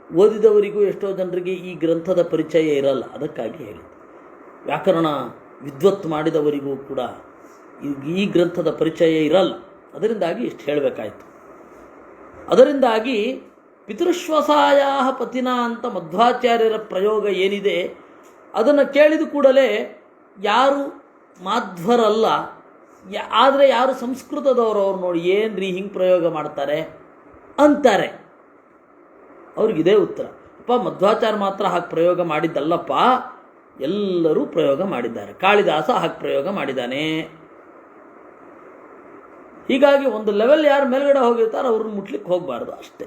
ಓದಿದವರಿಗೂ ಎಷ್ಟೋ ಜನರಿಗೆ ಈ ಗ್ರಂಥದ ಪರಿಚಯ ಇರಲ್ಲ, ಅದಕ್ಕಾಗಿ ಹೇಳಿದೆ. ವ್ಯಾಕರಣ ವಿದ್ವತ್ ಮಾಡಿದವರಿಗೂ ಕೂಡ ಈ ಗ್ರಂಥದ ಪರಿಚಯ ಇರಲ್ಲ, ಅದರಿಂದಾಗಿ ಇಷ್ಟು ಹೇಳಬೇಕಾಯಿತು. ಅದರಿಂದಾಗಿ ಪಿತೃಶ್ವಸಾಯ ಪತಿನ ಅಂತ ಮಧ್ವಾಚಾರ್ಯರ ಪ್ರಯೋಗ ಏನಿದೆ ಅದನ್ನು ಕೇಳಿದ ಕೂಡಲೇ ಯಾರು ಮಾಧ್ವರಲ್ಲ, ಆದರೆ ಯಾರು ಸಂಸ್ಕೃತದವರು ಅವ್ರು ನೋಡಿ ಏನ್ರಿ ಹಿಂಗೆ ಪ್ರಯೋಗ ಮಾಡ್ತಾರೆ ಅಂತಾರೆ. ಅವ್ರಿಗಿದೇ ಉತ್ತರ. ಅಪ್ಪ, ಮಧ್ವಾಚಾರ್ಯ ಮಾತ್ರ ಹಾಗೆ ಪ್ರಯೋಗ ಮಾಡಿದ್ದಲ್ಲಪ್ಪ, ಎಲ್ಲರೂ ಪ್ರಯೋಗ ಮಾಡಿದ್ದಾರೆ. ಕಾಳಿದಾಸ ಹಾಗೆ ಪ್ರಯೋಗ ಮಾಡಿದ್ದಾನೆ. ಹೀಗಾಗಿ ಒಂದು ಲೆವೆಲ್ ಯಾರು ಮೇಲ್ಗಡೆ ಹೋಗಿರ್ತಾರೆ ಅವ್ರನ್ನ ಮುಟ್ಲಿಕ್ಕೆ ಹೋಗಬಾರ್ದು ಅಷ್ಟೇ.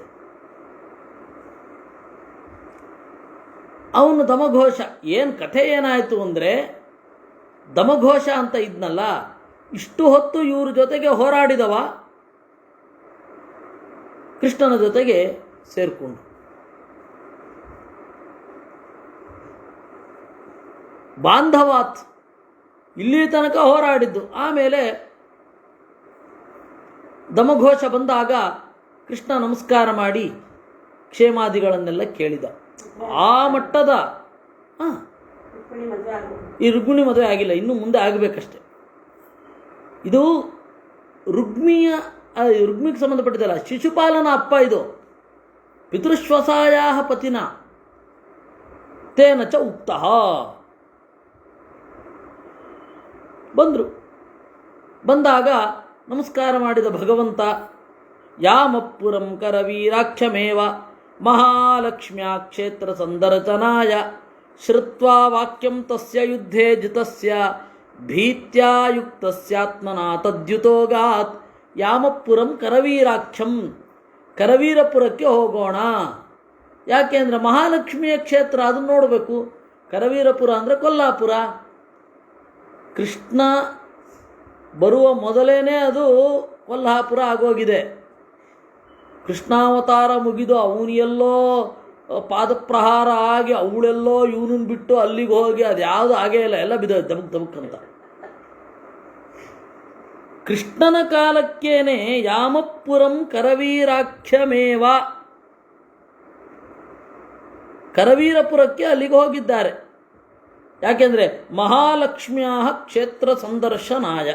ಅವನು ದಮಘೋಷ. ಏನು ಕಥೆ ಏನಾಯಿತು ಅಂದರೆ, ದಮಘೋಷ ಅಂತ ಇದ್ನಲ್ಲ, ಇಷ್ಟು ಹೊತ್ತು ಇವ್ರ ಜೊತೆಗೆ ಹೋರಾಡಿದವ ಕೃಷ್ಣನ ಜೊತೆಗೆ ಸೇರಿಕೊಂಡು ಬಾಂಧವಾತ್ ಇಲ್ಲಿ ತನಕ ಹೋರಾಡಿದ್ದು. ಆಮೇಲೆ ದಮಘೋಷ ಬಂದಾಗ ಕೃಷ್ಣ ನಮಸ್ಕಾರ ಮಾಡಿ ಕ್ಷೇಮಾದಿಗಳನ್ನೆಲ್ಲ ಕೇಳಿದ. ಆ ಮಟ್ಟದ ಈ ರುಕ್ಮಿಣಿ ಮದುವೆ ಆಗಿಲ್ಲ, ಇನ್ನು ಮುಂದೆ ಆಗಬೇಕಷ್ಟೆ. ಇದು ರುಕ್ಮಿಗೆ ಸಂಬಂಧಪಟ್ಟಿದ್ದಲ್ಲ, ಶಿಶುಪಾಲನ ಅಪ್ಪ ಇದು. ಪಿತೃಶ್ವಸಾಯ ಪತಿನ ತೇನ ಚ ಉಕ್ತಃ. ಬಂದಾಗ ನಮಸ್ಕಾರ ಮಾಡಿದ ಭಗವಂತ, ಯಾಮಪುರಂ ಕರವೀರಾಕ್ಷಮೇವ ಮಹಾಲಕ್ಷ್ಮ್ಯಾ ಕ್ಷೇತ್ರ ಸಂದರ್ಶನಾಯ ಶ್ರುತ್ವಾ ವಾಕ್ಯಂ ತಸ್ಯ ಯುದ್ಧೇ ಜಿತಸ್ಯ ಭೀತ್ಯಾಯುಕ್ತಸ್ಯಾತ್ಮನಾ ತದ್ಯುತೋಗಾತ್ ಯಾಮಪುರಂ ಕರವೀರಾಕ್ಷಂ. ಕರವೀರಪುರಕ್ಕೆ ಹೋಗೋಣ. ಯಾಕೆ ಅಂದರೆ ಮಹಾಲಕ್ಷ್ಮಿಯ ಕ್ಷೇತ್ರ, ಅದನ್ನು ನೋಡಬೇಕು. ಕರವೀರಪುರ ಅಂದರೆ ಕೊಲ್ಲಾಪುರ. ಕೃಷ್ಣ ಬರುವ ಮೊದಲೇನೆ ಅದು ಕೊಲ್ಹಾಪುರ ಆಗೋಗಿದೆ. ಕೃಷ್ಣಾವತಾರ ಮುಗಿದು ಅವನು ಎಲ್ಲೋ ಪಾದಪ್ರಹಾರ ಆಗಿ ಅವಳೆಲ್ಲೋ ಇವನನ್ನು ಬಿಟ್ಟು ಅಲ್ಲಿಗೆ ಹೋಗಿ ಅದು ಯಾವುದು ಆಗೇ ಇಲ್ಲ, ಎಲ್ಲ ಬಿದ್ದೋಯ್ತು ದಮಕ್ ದಮಕ್ ಅಂತ. ಕೃಷ್ಣನ ಕಾಲಕ್ಕೇನೆ ಯಾಮಪುರಂ ಕರವೀರಾಖ್ಯಮೇವ, ಕರವೀರಪುರಕ್ಕೆ ಅಲ್ಲಿಗೆ ಹೋಗಿದ್ದಾರೆ. ಯಾಕೆಂದರೆ ಮಹಾಲಕ್ಷ್ಮಿಯ ಕ್ಷೇತ್ರ ಸಂದರ್ಶನಾಯ,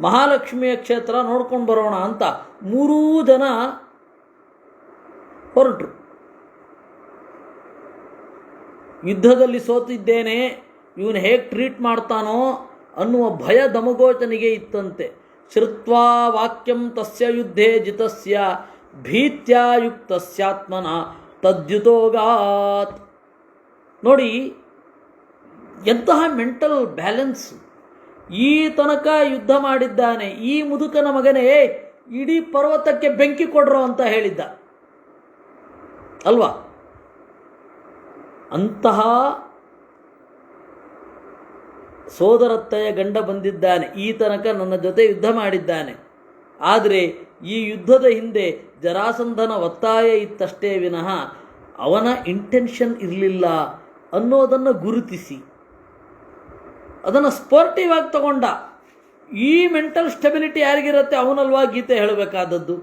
ಮಹಾಲಕ್ಷ್ಮಿಯ ಕ್ಷೇತ್ರ ನೋಡ್ಕೊಂಡು ಬರೋಣ ಅಂತ 3 ಜನ ಹೊರಟರು. ಯುದ್ಧದಲ್ಲಿ ಸೋತಿದ್ದೇನೆ, ಇವನು ಹೇಗೆ ಟ್ರೀಟ್ ಮಾಡ್ತಾನೋ ಅನ್ನುವ ಭಯ ದಮಘೋಷನಿಗೆ ಇತ್ತಂತೆ. ಶ್ರುತ್ವಾ ವಾಕ್ಯಂ ತಸ್ಯ ಯುದ್ಧೇ ಜಿತಸ್ಯ ಭೀತ್ಯಾ ಯುಕ್ತಸ್ಯಾತ್ಮನ ತದ್ಯುತೋಗಾತ್. ನೋಡಿ ಎಂತಹ ಮೆಂಟಲ್ ಬ್ಯಾಲೆನ್ಸ್. ಈ ತನಕ ಯುದ್ಧ ಮಾಡಿದ್ದಾನೆ, ಈ ಮುದುಕನ ಮಗನೇ ಇಡೀ ಪರ್ವತಕ್ಕೆ ಬೆಂಕಿ ಕೊಡ್ರೋ ಅಂತ ಹೇಳಿದ್ದ ಅಲ್ವಾ. ಅಂತಹ ಸೋದರತ್ತೆಯ ಗಂಡ ಬಂದಿದ್ದಾನೆ, ಈ ತನಕ ನನ್ನ ಜೊತೆ ಯುದ್ಧ ಮಾಡಿದ್ದಾನೆ, ಆದರೆ ಈ ಯುದ್ಧದ ಹಿಂದೆ ಜರಾಸಂಧನ ಒತ್ತಾಯ ಇತ್ತಷ್ಟೇ ವಿನಃ ಅವನ ಇಂಟೆನ್ಷನ್ ಇರಲಿಲ್ಲ ಅನ್ನೋದನ್ನು ಗುರುತಿಸಿ ಅದನ್ನು ಸ್ಪೋರ್ಟಿವ್ ಆಗಿ ತಗೊಂಡ. ಈ ಮೆಂಟಲ್ ಸ್ಟೆಬಿಲಿಟಿ ಯಾರಿಗಿರುತ್ತೆ? ಅವನಲ್ವಾ ಗೀತೆ ಹೇಳಬೇಕಾದದ್ದು.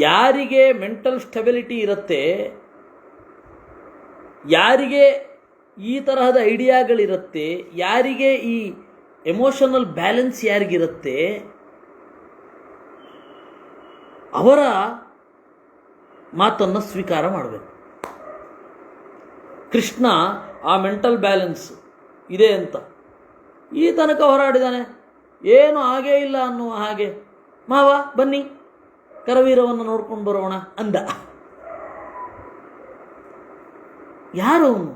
ಯಾರಿಗೆ ಮೆಂಟಲ್ ಸ್ಟೆಬಿಲಿಟಿ ಇರುತ್ತೆ, ಯಾರಿಗೆ ಈ ತರಹದ ಐಡಿಯಾಗಳಿರುತ್ತೆ, ಯಾರಿಗೆ ಈ ಎಮೋಷನಲ್ ಬ್ಯಾಲೆನ್ಸ್ ಯಾರಿಗಿರುತ್ತೆ, ಅವರ ಮಾತನ್ನು ಸ್ವೀಕಾರ ಮಾಡಬೇಕು. ಕೃಷ್ಣ ಆ ಮೆಂಟಲ್ ಬ್ಯಾಲೆನ್ಸ್ ಇದೆ ಅಂತ ಈ ತನಕ ಹೋರಾಡಿದ್ದಾನೆ, ಏನು ಆಗೇ ಇಲ್ಲ ಅನ್ನುವ ಹಾಗೆ, ಮಾವ ಬನ್ನಿ ಕರವೀರವನ್ನು ನೋಡ್ಕೊಂಡು ಬರೋಣ ಅಂದ. ಯಾರು ಅವನು?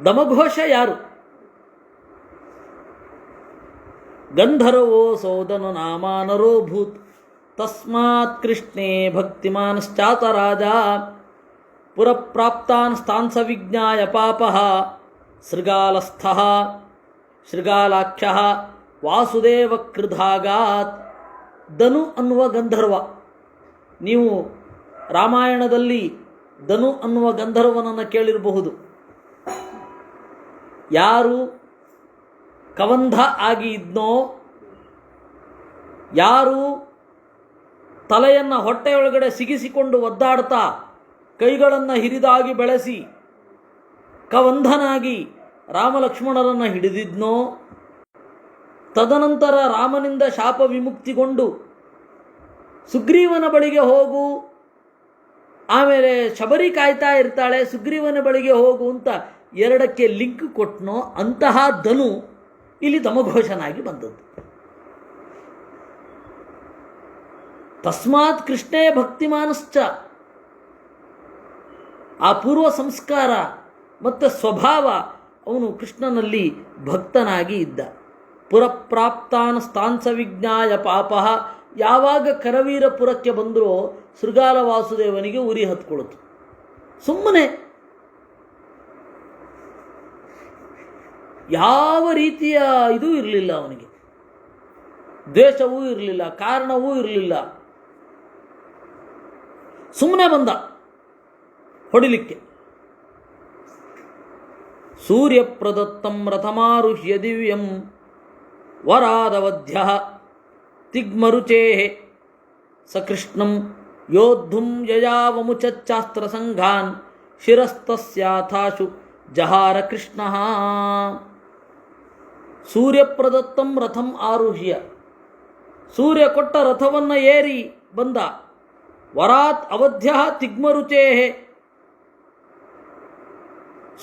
ದಮಘೋಷ ಯಾರು? ಗಂಧರ್ವೋ ಸೋದನ ನಾಮಾನರೋ ಭೂತ್ ತಸ್ಮಾತ್ ಕೃಷ್ಣೇ ಭಕ್ತಿಮಾನಶ್ಚಾತ ರಾಜ ಪುರಪ್ರಾಪ್ತಾನ್ ಸ್ಥಾನ್ಸ ವಿಜ್ಞಾಯ ಪಾಪಃ ಶೃಗಾಲಸ್ಥಃ ಶೃಗಾಲಾಖ್ಯಃ ವಾಸುದೇವ ಕೃಧಾಗಾತ್. ಧನು ಅನ್ನುವ ಗಂಧರ್ವ, ನೀವು ರಾಮಾಯಣದಲ್ಲಿ ಧನು ಅನ್ನುವ ಗಂಧರ್ವನನ್ನು ಕೇಳಿರಬಹುದು. ಯಾರು ಕವಂಧ ಆಗಿ ಇದ್ನೋ, ಯಾರು ತಲೆಯನ್ನು ಹೊಟ್ಟೆಯೊಳಗಡೆ ಸಿಗಿಸಿಕೊಂಡು ಒದ್ದಾಡ್ತಾ ಕೈಗಳನ್ನು ಹಿರಿದಾಗಿ ಬೆಳೆಸಿ ಕವಂಧನಾಗಿ ರಾಮಲಕ್ಷ್ಮಣರನ್ನು ಹಿಡಿದಿದ್ನೋ, ತದನಂತರ ರಾಮನಿಂದ ಶಾಪ ವಿಮುಕ್ತಿಗೊಂಡು ಸುಗ್ರೀವನ ಬಳಿಗೆ ಹೋಗು, ಆಮೇಲೆ ಶಬರಿ ಕಾಯ್ತಾ ಇರ್ತಾಳೆ, ಸುಗ್ರೀವನ ಬಳಿಗೆ ಹೋಗು ಅಂತ ಎರಡಕ್ಕೆ ಲಿಂಕ್ ಕೊಟ್ಟನೋ ಅಂತಹ ಧನು ಇಲ್ಲಿ ದಮಘೋಷನಾಗಿ ಬಂದದ್ದು. ತಸ್ಮಾತ್ ಕೃಷ್ಣೇ ಭಕ್ತಿಮಾನಶ್ಚ, ಆ ಪೂರ್ವ ಸಂಸ್ಕಾರ ಮತ್ತು ಸ್ವಭಾವ ಅವನು ಕೃಷ್ಣನಲ್ಲಿ ಭಕ್ತನಾಗಿ ಇದ್ದ. ಪುರಪ್ರಾಪ್ತಾನ್ ಸ್ಥಾನ್ಸ ವಿಜ್ಞಾಯ ಪಾಪಃ, ಯಾವಾಗ ಕರವೀರಪುರಕ್ಕೆ ಬಂದರೋ ಶೃಗಾಲ ವಾಸುದೇವನಿಗೆ ಉರಿ ಹತ್ಕೊಳ್ತು. ಸುಮ್ಮನೆ ಯಾವ ರೀತಿಯ ಇದೂ ಇರಲಿಲ್ಲ ಅವನಿಗೆ, ದ್ವೇಷವೂ ಇರಲಿಲ್ಲ, ಕಾರಣವೂ ಇರಲಿಲ್ಲ. ಸುಮ್ಮನೆ ಬಂದ ಹೊಡಿಲಿಕ್ಕೆ. ಸೂರ್ಯ ಪ್ರದತ್ತಂ ರಥಮಾರುಹ್ಯ ದಿವ್ಯಂ ವರಾದವಧ್ಯ ತಿಗ್ಮರುಚೇ ಸಕೃಷ್ಣಂ ಯೋದ್ಧುಂ ಯಯಾವಮುಚಾಸ್ತ್ರ ಸಂಘಾನ್ ಶಿರಸ್ತಸ್ಯಾಥಾಶು ಜಹಾರ ಕೃಷ್ಣ. ಸೂರ್ಯಪ್ರದತ್ತಂ ರಥಂ ಆರುಹ್ಯ, ಸೂರ್ಯ ಕೊಟ್ಟ ರಥವನ್ನು ಏರಿ ಬಂದ. ವರಾತ್ ಅವಧ್ಯ ತಿಗ್ಮರುಚೇ,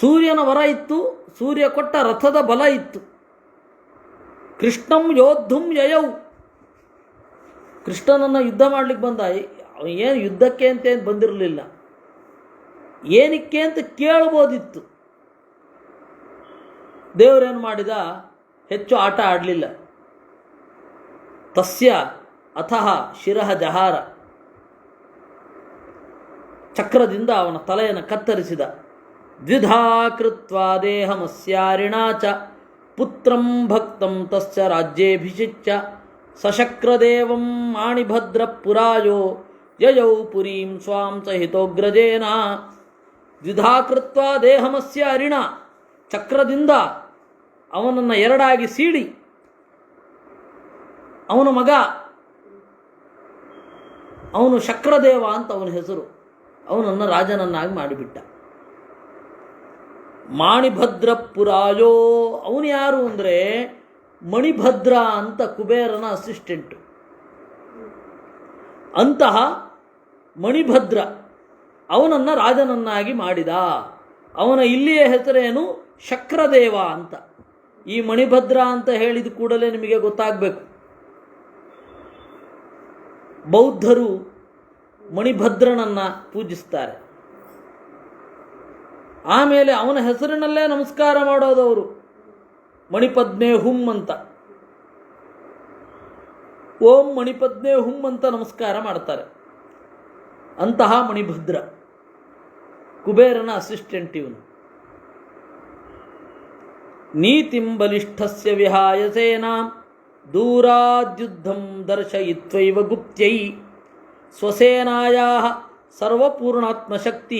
ಸೂರ್ಯನ ವರ ಇತ್ತು, ಸೂರ್ಯ ಕೊಟ್ಟ ರಥದ ಬಲ ಇತ್ತು. ಕೃಷ್ಣಂ ಯೋದ್ಧುಂ ಯಯೌ, ಕೃಷ್ಣನನ್ನು ಯುದ್ಧ ಮಾಡಲಿಕ್ಕೆ ಬಂದ. ಏನು ಯುದ್ಧಕ್ಕೆ ಅಂತ ಏನು ಬಂದಿರಲಿಲ್ಲ, ಏನಕ್ಕೆ ಅಂತ ಕೇಳ್ಬೋದಿತ್ತು. ದೇವರೇನು ಮಾಡಿದ? ಹೆಚ್ಚು ಆಟ ಆಡಲಿಲ್ಲ. ತಸ್ಯ ಅಥಃ ಶಿರಃ ಜಹಾರ, ಚಕ್ರದಿಂದ ಅವನ ತಲೆಯನ್ನು ಕತ್ತರಿಸಿದ. ದ್ವಿಧಾ ಕೃತ್ವಾ ದೇಹಮಸ್ಯಾರಿಣಾ ಚ ಪುತ್ರಂ ಭಕ್ತಂ ತಸ್ಯ ರಾಜ್ಯೇಭಿಷಿಚ್ಯ ಸಶಕ್ರದೇವಂ ಮಾಣಿಭದ್ರ ಪುರಾಯೋ ಯಯೌ ಪುರೀಂ ಸ್ವಾಂ ಸಹಿತೋಗ್ರಜೇನ. ದ್ವಿಧಾ ಕೃತ್ವಾ ದೇಹಮಸ್ಯ ಅರಿಣ, ಚಕ್ರದಿಂದ ಅವನನ್ನು ಎರಡಾಗಿ ಸೀಳಿ ಅವನ ಮಗ, ಅವನು ಶಕ್ರದೇವ ಅಂತ ಅವನ ಹೆಸರು, ಅವನನ್ನು ರಾಜನನ್ನಾಗಿ ಮಾಡಿಬಿಟ್ಟ. ಮಾಣಿಭದ್ರ ಪುರಾಯೋ, ಅವನು ಯಾರು ಅಂದರೆ ಮಣಿಭದ್ರ ಅಂತ ಕುಬೇರನ ಅಸಿಸ್ಟೆಂಟ್. ಅಂತಹ ಮಣಿಭದ್ರ ಅವನನ್ನು ರಾಜನನ್ನಾಗಿ ಮಾಡಿದ. ಅವನ ಇಲ್ಲಿಯ ಹೆಸರೇನು? ಶಕ್ರದೇವ ಅಂತ. ಈ ಮಣಿಭದ್ರ ಅಂತ ಹೇಳಿದ ಕೂಡಲೇ ನಿಮಗೆ ಗೊತ್ತಾಗಬೇಕು, ಬೌದ್ಧರು ಮಣಿಭದ್ರನನ್ನು ಪೂಜಿಸ್ತಾರೆ. ಆಮೇಲೆ ಅವನ ಹೆಸರಿನಲ್ಲೇ ನಮಸ್ಕಾರ ಮಾಡೋದವರು, ಮಣಿಪದ್ಮೆ ಹುಂ ಅಂತ, ಓಂ ಮಣಿಪದ್ಮೆ ಹುಂ ಅಂತ ನಮಸ್ಕಾರ ಮಾಡ್ತಾರೆ. ಅಂತಹ ಮಣಿಭದ್ರ ಕುಬೇರನ ಅಸಿಸ್ಟೆಂಟ್ ಇವನು. ನೀತಿಂ ಬಲಿಷ್ಠಸ್ಯ ವಿಹಾಯ ಸೇನಾಂ ದೂರಾದ್ಯುದ್ಧಂ ದರ್ಶಯಿತ್ವೈವ ಗುಪ್ತ್ಯೈ ಸ್ವಸೇನಾಯಾಃ ಸರ್ವಪೂರ್ಣಾತ್ಮಶಕ್ತಿ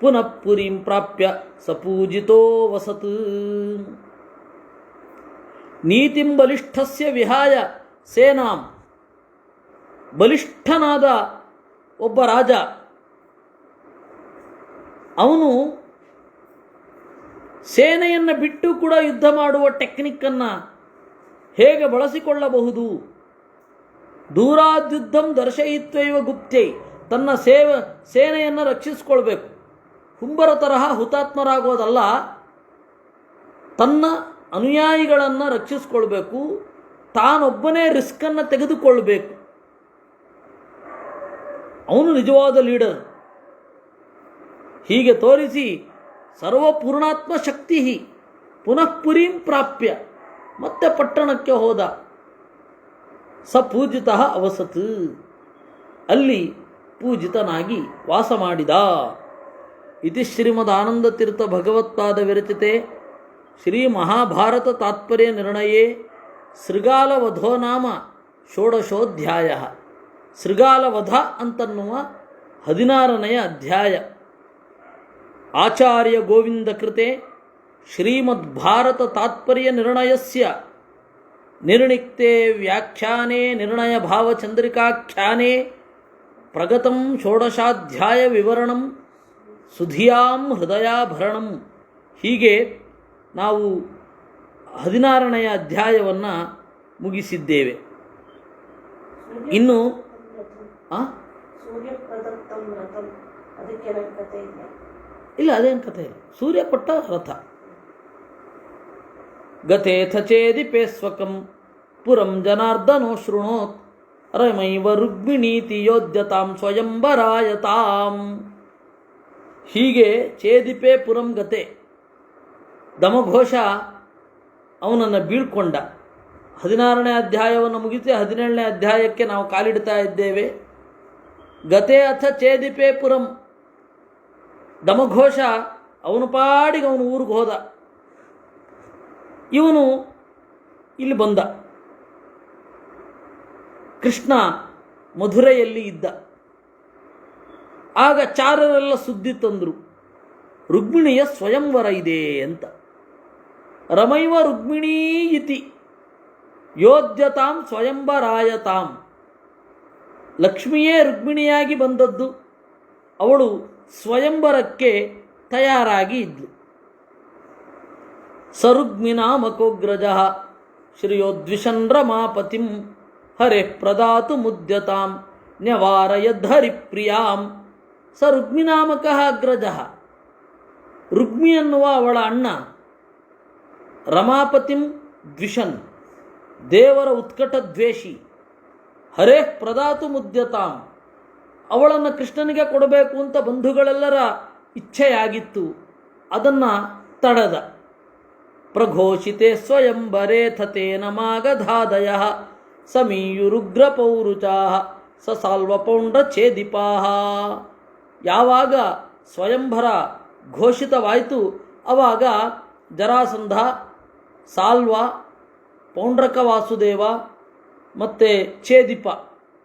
ಪುನಃ ಪುರೀಂ ಪ್ರಾಪ್ಯ ಸಪೂಜಿತೋ ವಸತ್. ನೀತಿಂ ಬಲಿಷ್ಠಸ್ಯ ವಿಹಾಯ ಸೇನಾಂ, ಬಲಿಷ್ಠನಾದ ಒಬ್ಬ ರಾಜ, ಅವನು ಸೇನೆಯನ್ನು ಬಿಟ್ಟು ಕೂಡ ಯುದ್ಧ ಮಾಡುವ ಟೆಕ್ನಿಕ್ಕನ್ನು ಹೇಗೆ ಬಳಸಿಕೊಳ್ಳಬಹುದು. ದೂರಾದ್ಯುದ್ಧಂ ದರ್ಶಯಿತ್ವೈವ ಗುಪ್ತೈ, ತನ್ನ ಸೇನೆಯನ್ನು ರಕ್ಷಿಸಿಕೊಳ್ಬೇಕು. ಹುಂಬರ ತರಹ ಹುತಾತ್ಮರಾಗೋದಲ್ಲ, ತನ್ನ ಅನುಯಾಯಿಗಳನ್ನು ರಕ್ಷಿಸಿಕೊಳ್ಬೇಕು, ತಾನೊಬ್ಬನೇ ರಿಸ್ಕನ್ನು ತೆಗೆದುಕೊಳ್ಬೇಕು. ಅವನು ನಿಜವಾದ ಲೀಡರ್. ಹೀಗೆ ತೋರಿಸಿ ಸರ್ವಪೂರ್ಣಾತ್ಮ ಶಕ್ತಿ ಪುನಃ ಪುರೀಂ ಪ್ರಾಪ್ಯ, ಮತ್ತೆ ಪಟ್ಟಣಕ್ಕೆ ಹೋದ. ಸ ಪೂಜಿತ ಅವಸತ್, ಅಲ್ಲಿ ಪೂಜಿತನಾಗಿ ವಾಸ ಮಾಡಿದ. ಇತಿ ಶ್ರೀಮದ್ ಆನಂದತೀರ್ಥ ಭಗವತ್ಪಾದ ವಿರಚಿತೆ ಶ್ರೀ ಮಹಾಭಾರತ ತಾತ್ಪರ್ಯ ನಿರ್ಣಯೇ ಶೃಗಾಲವಧೋ ನಾಮ ಷೋಡಶೋಧ್ಯಾಯ. ಶೃಗಾಲವಧ ಅಂತನ್ನುವ 16ನೆಯ ಅಧ್ಯಾಯ. ಆಚಾರ್ಯ ಗೋವಿಂದ ಕೃತೆ ಶ್ರೀಮದ್ ಭಾರತ ತಾತ್ಪರ್ಯ ನಿರ್ಣಯಸ್ಯ ನಿರ್ಣಿಕ್ತೆ ವ್ಯಾಖ್ಯಾನೆ ನಿರ್ಣಯ ಭಾವಚಂದ್ರಿಕಾಖ್ಯಾನೆ ಪ್ರಗತಂ ಷೋಡಶಾಧ್ಯಾಯ ವಿವರಣಂ ಸುಧಿಯಾಂ ಹೃದಯಾಭರಣಂ. ಹೀಗೆ ನಾವು 16ನೆಯ ಅಧ್ಯಾಯವನ್ನು ಮುಗಿಸಿದ್ದೇವೆ. ಇನ್ನು ಇಲ್ಲ, ಅದೇನು ಕಥೆ ಇಲ್ಲ. ಸೂರ್ಯ ಕೊಟ್ಟ ರಥ. ಗತೇಥ ಚೇದಿಪೇ ಸ್ವಕಂ ಪುರಂ ಜನಾರ್ದನೋ ಶೃಣೋತ್ ರಮೈವ ರುಗ್ಮಿಣೀತಿ ಯೋಧ್ಯತಾಂ ಸ್ವಯಂವರಾಯತಾಂ. ಹೀಗೆ ಚೇದಿಪೇ ಪುರಂ ಗತೆ, ದಮಘೋಷ ಅವನನ್ನು ಬೀಳ್ಕೊಂಡ. 16ನೇ ಅಧ್ಯಾಯವನ್ನು ಮುಗಿಸಿ 17ನೇ ಅಧ್ಯಾಯಕ್ಕೆ ನಾವು ಕಾಲಿಡ್ತಾ ಇದ್ದೇವೆ. ಗತೆ ಅಥ ಚೇದಿಪೇ ಪುರಂ, ದಮಘೋಷ ಅವನು ಪಾಡಿಗೆ ಅವನು ಊರಿಗೆ ಹೋದ. ಇವನು ಇಲ್ಲಿ ಬಂದ. ಕೃಷ್ಣ ಮಧುರೆಯಲ್ಲಿ ಇದ್ದ. ಆಗ ಚಾರರೆಲ್ಲ ಸುದ್ದಿ ತಂದರು, ರುಕ್ಮಿಣಿಯ ಸ್ವಯಂವರ ಇದೆ ಅಂತ. ರಮೈವ ರುಕ್ಮಿಣೀ ಇತಿ ಯೋಧ್ಯತಾಂ ಸ್ವಯಂವರಾಯತಾಂ. ಲಕ್ಷ್ಮಿಯೇ ರುಕ್ಮಿಣಿಯಾಗಿ ಬಂದದ್ದು, ಅವಳು ಸ್ವಯಂವರಕ್ಕೆ ತಯಾರಾಗಿ ಇದ್ಲು. ಸರುಗ್ಮಿನಾಮಕೋಗ್ರಜ ಶ್ರಿಯೋದ್ವಿಷನ್ ರಮಾಪತಿಂ ಹರೆ ಪ್ರದಾತು ಮುದ್ಯತಾಂ ನ್ಯವಾರಯದ್ಹರಿ ಪ್ರಿಯಾಂ. ಸರುಗ್ಮಿನಾಮಕ ಅಗ್ರಜ, ರುಗ್ಮಿ ಅನ್ನುವ ಅವಳ ಅಣ್ಣ, ರಮಾಪತಿಂ ದ್ವಿಷನ್, ದೇವರ ಉತ್ಕಟ ದ್ವೇಷಿ, ಹರೇ ಪ್ರದಾತು ಮುದ್ಯತಾಂ, ಅವಳನ್ನು ಕೃಷ್ಣನಿಗೆ ಕೊಡಬೇಕು ಅಂತ ಬಂಧುಗಳೆಲ್ಲರ ಇಚ್ಛೆಯಾಗಿತ್ತು. ಅದನ್ನು ತಡೆದ. ಪ್ರಘೋಷಿತೆ ಸ್ವಯಂವರೇ ಥತೇನ ಮಾಗಧಾದಯ ಸಮೀಯುರುಗ್ರ ಪೌರುಚಾ ಸಸಾಲ್ವಪೌಂಡ್ರ ಛೇದಿಪಾ. ಯಾವಾಗ ಸ್ವಯಂವರ ಘೋಷಿತವಾಯಿತು ಆವಾಗ ಜರಾಸಂಧ, ಸಾಲ್ವ, ಪೌಂಡ್ರಕ ವಾಸುದೇವ ಮತ್ತು ಛೇದಿಪ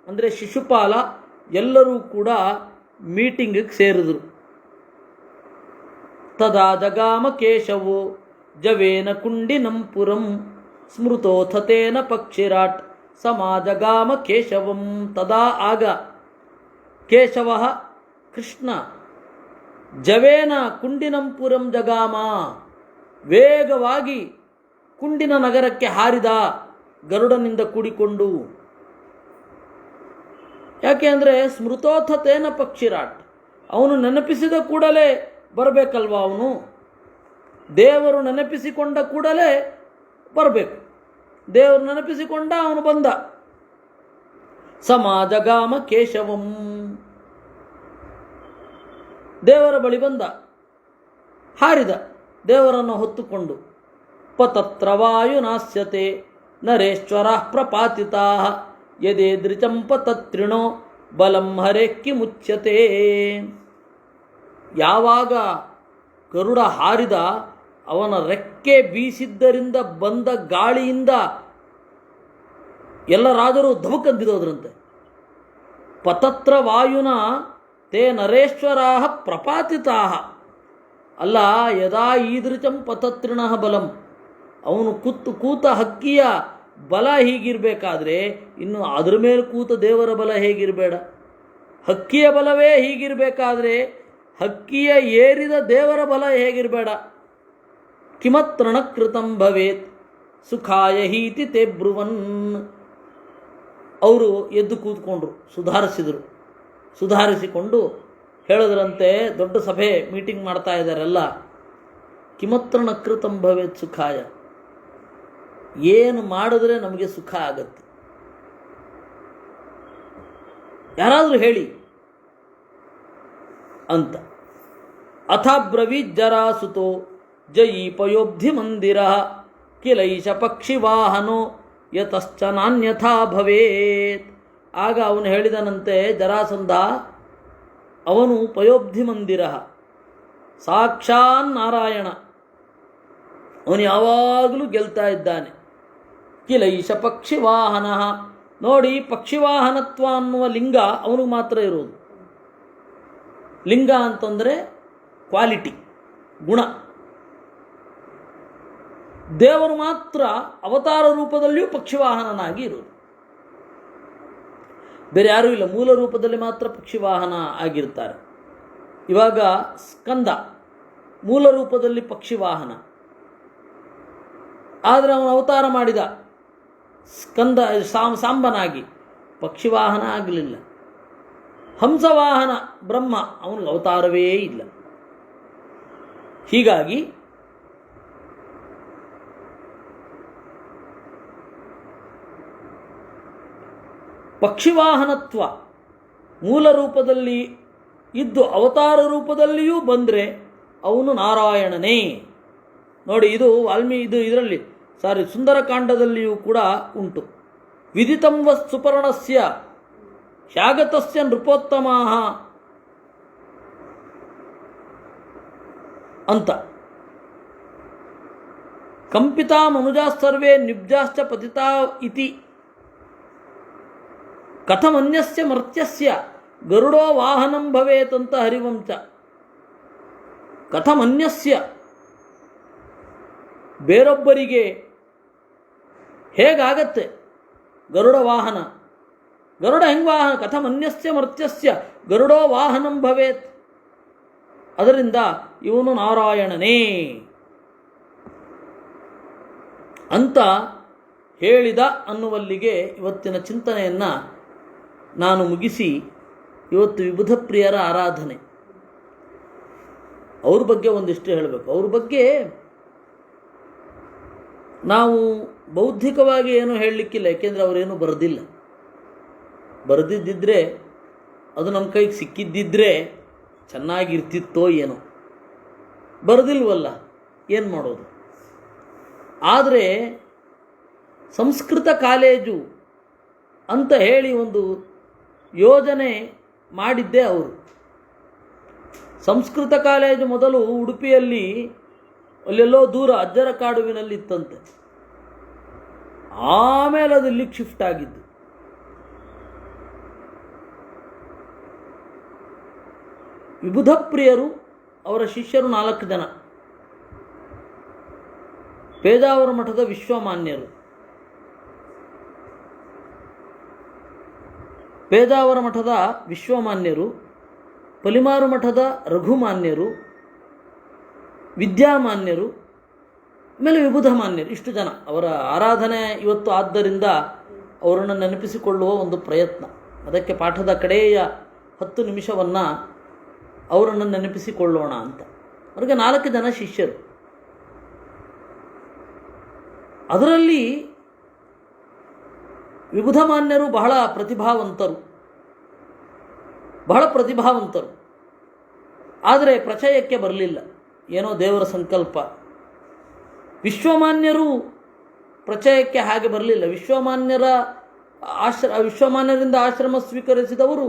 ಅಂದರೆ ಶಿಶುಪಾಲ ಎಲ್ಲರೂ ಕೂಡ ಮೀಟಿಂಗಿಗೆ ಸೇರಿದರು. ತದಾ ಜಗಾಮ ಕೇಶವೋ ಜವೇನ ಕುಂಡಿನಂ ಪುರಂ ಸ್ಮೃತೋಥತೇನ ಪಕ್ಷಿರಾಟ್ ಸಮಾಜಗಾಮ ಕೇಶವಂ. ತದಾ ಆಗ ಕೇಶವ ಕೃಷ್ಣ ಜವೇನ ಕುಂಡಿನಂ ಪುರಂ ಜಗಾಮ, ವೇಗವಾಗಿ ಕುಂಡಿನ ನಗರಕ್ಕೆ ಹಾರಿದ ಗರುಡನಿಂದ ಕೂಡಿಕೊಂಡು. ಯಾಕೆ ಅಂದರೆ ಸ್ಮೃತೋಥತೇನ ಪಕ್ಷಿರಾಟ್, ಅವನು ನೆನಪಿಸಿದ ಕೂಡಲೇ ಬರಬೇಕಲ್ವ. ಅವನು ದೇವರು ನೆನಪಿಸಿಕೊಂಡ ಕೂಡಲೇ ಬರಬೇಕು. ದೇವರು ನೆನಪಿಸಿಕೊಂಡ, ಅವನು ಬಂದ. ಸಮಾಜಗಾಮ ಕೇಶವಂ, ದೇವರ ಬಳಿ ಬಂದ, ಹಾರಿದ ದೇವರನ್ನು ಹೊತ್ತುಕೊಂಡು. ಪತತ್ರ ವಾಯು ನಾಸ್ಯತೆ ನರೇಶ್ವರ ಪ್ರಪಾತಿತಾ ಯದೇದೃಚಂ ಪತತ್ರಿಣೋ ಬಲಂ ಹರೇಕ್ಕಿ ಮುಚ್ಯತೆ. ಯಾವಾಗ ಗರುಡ ಹಾರಿದ, ಅವನ ರೆಕ್ಕೆ ಬೀಸಿದ್ದರಿಂದ ಬಂದ ಗಾಳಿಯಿಂದ ಎಲ್ಲ ರಾಜರು ಧಮಕಂದಿದೋದ್ರಂತೆ. ಪತತ್ರ ವಾಯುನ ತೇ ನರೇಶ್ವರಾ ಪ್ರಪಾತಿತಾ. ಅಲ್ಲ, ಯದಾ ಈದೃಚಂ ಪತತ್ರಿಣ ಬಲಂ, ಅವನು ಕೂತ ಹಕ್ಕಿಯ ಬಲ ಹೀಗಿರಬೇಕಾದ್ರೆ ಇನ್ನು ಅದ್ರ ಮೇಲೆ ಕೂತ ದೇವರ ಬಲ ಹೇಗಿರಬೇಡ? ಹಕ್ಕಿಯ ಬಲವೇ ಹೀಗಿರಬೇಕಾದ್ರೆ ಹಕ್ಕಿಯ ಏರಿದ ದೇವರ ಬಲ ಹೇಗಿರಬೇಡ? ಕಿಮತ್ರಣ ಕೃತಂ ಭವೇತ್ ಸುಖಾಯ ಹೀತಿ ತೇ ಬ್ರುವನ್. ಅವರು ಎದ್ದು ಕೂತ್ಕೊಂಡ್ರು, ಸುಧಾರಿಸಿಕೊಂಡು ಹೇಳಿದ್ರಂತೆ, ದೊಡ್ಡ ಸಭೆ ಮೀಟಿಂಗ್ ಮಾಡ್ತಾ ಇದ್ದಾರೆಲ್ಲ. ಕಿಮತ್ರಣ ಕೃತಂ ಭವೇತ್ ಸುಖಾಯ, ಏನು ಮಾಡಿದ್ರೆ ನಮಗೆ ಸುಖ ಆಗತ್ತೆ? ಯಾರಾದರೂ ಹೇಳಿ ಅಂತ. ಅಥಾಬ್ರವೀತ್ ಜರಾಸುತೋ ಜಯೀಪಯೋಬ್ಧಿ ಮಂದಿರ ಕಿಲೈಷ ಪಕ್ಷಿವಾಹನೋ ಯತಶ್ಚ ನಾನ್ಯಥಾ ಭವೇತ್. ಆಗ ಅವನು ಹೇಳಿದನಂತೆ, ಜರಾಸಂಧ ಅವನು ಪಯೋಬ್ಧಿ ಮಂದಿರ, ಸಾಕ್ಷಾನ್ ನಾರಾಯಣ, ಅವನು ಯಾವಾಗಲೂ ಗೆಲ್ತಾ ಇದ್ದಾನೆ. ಕಿಲೈಷ ಪಕ್ಷಿವಾಹನ, ನೋಡಿ ಪಕ್ಷಿವಾಹನತ್ವ ಅನ್ನುವ ಲಿಂಗ ಅವನಿಗೆ ಮಾತ್ರ ಇರೋದು. ಲಿಂಗ ಅಂತಂದರೆ ಕ್ವಾಲಿಟಿ, ಗುಣ. ದೇವರು ಮಾತ್ರ ಅವತಾರ ರೂಪದಲ್ಲಿಯೂ ಪಕ್ಷಿವಾಹನನಾಗಿ ಇರೋದು, ಬೇರೆ ಯಾರೂ ಇಲ್ಲ. ಮೂಲ ರೂಪದಲ್ಲಿ ಮಾತ್ರ ಪಕ್ಷಿವಾಹನ ಆಗಿರ್ತಾರೆ. ಇವಾಗ ಸ್ಕಂದ ಮೂಲ ರೂಪದಲ್ಲಿ ಪಕ್ಷಿವಾಹನ, ಆದರೆ ಅವನು ಅವತಾರ ಮಾಡಿದ ಸ್ಕಂದ ಸಾಂಬನಾಗಿ, ಪಕ್ಷಿವಾಹನ ಆಗಲಿಲ್ಲ. ಹಂಸವಾಹನ ಬ್ರಹ್ಮ, ಅವನಿಗೆ ಅವತಾರವೇ ಇಲ್ಲ. ಹೀಗಾಗಿ ಪಕ್ಷಿವಾಹನತ್ವ ಮೂಲ ರೂಪದಲ್ಲಿ ಇದ್ದು ಅವತಾರ ರೂಪದಲ್ಲಿಯೂ ಬಂದರೆ ಅವನು ನಾರಾಯಣನೇ. ನೋಡಿ, ಇದು ಇದರಲ್ಲಿ ಸುಂದರಕಾಂಡದಲ್ಲಿಯೂ ಕೂಡ ಉಂಟು. ವಿದಿತಂ ವಸ್ ಸುಪರ್ಣಸ್ಯ ಹ್ಯಾಗತಸ್ಯ ನೃಪೋತ್ತಮಾಃ ಅಂತ. ಕಂಪಿತಾ ಮನುಜಾಸ್ತರ್ವೇ ನಿಬ್ಜಾಶ್ಚ ಪತಿತಾ ಇತಿ ಕಥಮನ್ಯಸ್ಯ ಮರ್ತ್ಯಸ್ಯ ಗರುಡೋ ವಾಹನಂ ಭವೇತ್ ಅಂತ ಹರಿವಂಶ. ಕಥಮನ್ಯಸ್ಯ, ಬೇರೊಬ್ಬರಿಗೆ ಹೇಗಾಗತ್ತೆ ಗರುಡ ವಾಹನ? ಗರುಡ ಹೆಂಗೆ ವಾಹನ? ಕಥಮನ್ಯಸ್ಯ ಮರ್ತ್ಯಸ್ಯ ಗರುಡೋ ವಾಹನಂ ಭವೇತ್. ಅದರಿಂದ ಇವನು ನಾರಾಯಣನೇ ಅಂತ ಹೇಳಿದ ಅನ್ನುವಲ್ಲಿಗೆ ಇವತ್ತಿನ ಚಿಂತನೆಯನ್ನು ನಾನು ಮುಗಿಸಿ, ಇವತ್ತು ವಿಬುಧ ಪ್ರಿಯರ ಆರಾಧನೆ, ಅವ್ರ ಬಗ್ಗೆ ಒಂದಿಷ್ಟು ಹೇಳಬೇಕು. ಅವ್ರ ಬಗ್ಗೆ ನಾವು ಬೌದ್ಧಿಕವಾಗಿ ಏನೂ ಹೇಳಲಿಕ್ಕಿಲ್ಲ, ಏಕೆಂದರೆ ಅವರೇನು ಬರೆದಿದ್ದಿದ್ರೆ ಅದು ನಮ್ಮ ಕೈಗೆ ಸಿಕ್ಕಿದ್ದಿದ್ರೆ ಚೆನ್ನಾಗಿರ್ತಿತ್ತೋ ಏನೋ. ಬರೆದಿಲ್ವಲ್ಲ, ಏನು ಮಾಡೋದು? ಆದರೆ ಸಂಸ್ಕೃತ ಕಾಲೇಜು ಅಂತ ಹೇಳಿ ಒಂದು ಯೋಜನೆ ಮಾಡಿದ್ದೇ ಅವರು. ಸಂಸ್ಕೃತ ಕಾಲೇಜು ಮೊದಲು ಉಡುಪಿಯಲ್ಲಿ ಅಲ್ಲೆಲ್ಲೋ ದೂರ ಅಜ್ಜರ ಕಾಡುವಿನಲ್ಲಿ ಇತ್ತಂತೆ. ಆಮೇಲೆ ಅದು ಇಲ್ಲಿಗೆ ಶಿಫ್ಟ್ ಆಗಿದ್ದು. ವಿಬುಧ ಪ್ರಿಯರು, ಅವರ ಶಿಷ್ಯರು 4 ಜನ. ಪೇಜಾವರ ಮಠದ ವಿಶ್ವಮಾನ್ಯರು, ಪೇಜಾವರ ಮಠದ ವಿಶ್ವಮಾನ್ಯರು, ಪಲಿಮಾರು ಮಠದ ರಘುಮಾನ್ಯರು, ವಿದ್ಯಾಮಾನ್ಯರು, ಆಮೇಲೆ ವಿಬುಧ ಮಾನ್ಯರು. ಇಷ್ಟು ಜನ. ಅವರ ಆರಾಧನೆ ಇವತ್ತು ಆದ್ದರಿಂದ ಅವರನ್ನು ನೆನಪಿಸಿಕೊಳ್ಳುವ ಒಂದು ಪ್ರಯತ್ನ. ಅದಕ್ಕೆ ಪಾಠದ ಕಡೆಯ 10 ನಿಮಿಷವನ್ನು ಅವರನ್ನು ನೆನಪಿಸಿಕೊಳ್ಳೋಣ ಅಂತ. ಅವ್ರಿಗೆ 4 ಜನ ಶಿಷ್ಯರು. ಅದರಲ್ಲಿ ವಿಬುಧಮಾನ್ಯರು ಬಹಳ ಪ್ರತಿಭಾವಂತರು. ಆದರೆ ಪ್ರಚಯಕ್ಕೆ ಬರಲಿಲ್ಲ, ಏನೋ ದೇವರ ಸಂಕಲ್ಪ. ವಿಶ್ವಮಾನ್ಯರು ಪ್ರಚಯಕ್ಕೆ ಹಾಗೆ ಬರಲಿಲ್ಲ. ವಿಶ್ವಮಾನ್ಯರಿಂದ ಆಶ್ರಮ ಸ್ವೀಕರಿಸಿದವರು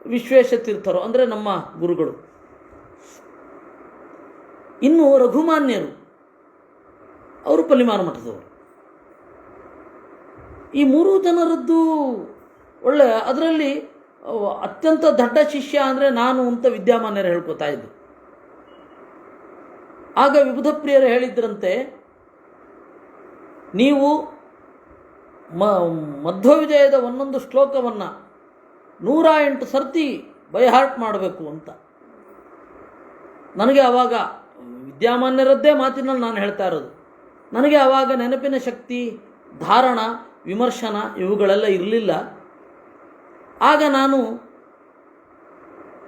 ವಿಶ್ವೇಶತೀರ್ಥರು, ಅಂದರೆ ನಮ್ಮ ಗುರುಗಳು. ಇನ್ನು ರಘುಮಾನ್ಯರು, ಅವರು ಪಲಿಮಾರು ಮಠದವರು. ಈ ಮೂರು ಜನರದ್ದು ಒಳ್ಳೆಯ, ಅದರಲ್ಲಿ ಅತ್ಯಂತ ದೊಡ್ಡ ಶಿಷ್ಯ ಅಂದರೆ ನಾನು ಅಂತ ವಿದ್ಯಾಮಾನ್ಯರು ಹೇಳ್ಕೊತಾ ಇದ್ದರು. ಆಗ ವಿಬುಧ ಪ್ರಿಯರು ಹೇಳಿದ್ರಂತೆ, ನೀವು ಮಧ್ವವಿಜಯದ ಒಂದೊಂದು ಶ್ಲೋಕವನ್ನು 108 ಸರ್ತಿ ಬೈಹಾರ್ಟ್ ಮಾಡಬೇಕು ಅಂತ. ನನಗೆ ಆವಾಗ ವಿದ್ಯಾಮಾನ್ಯರದ್ದೇ ಮಾತಿನಲ್ಲಿ ನಾನು ಹೇಳ್ತಾ ಇರೋದು. ನನಗೆ ಆವಾಗ ನೆನಪಿನ ಶಕ್ತಿ, ಧಾರಣ, ವಿಮರ್ಶನ ಇವುಗಳೆಲ್ಲ ಇರಲಿಲ್ಲ. ಆಗ ನಾನು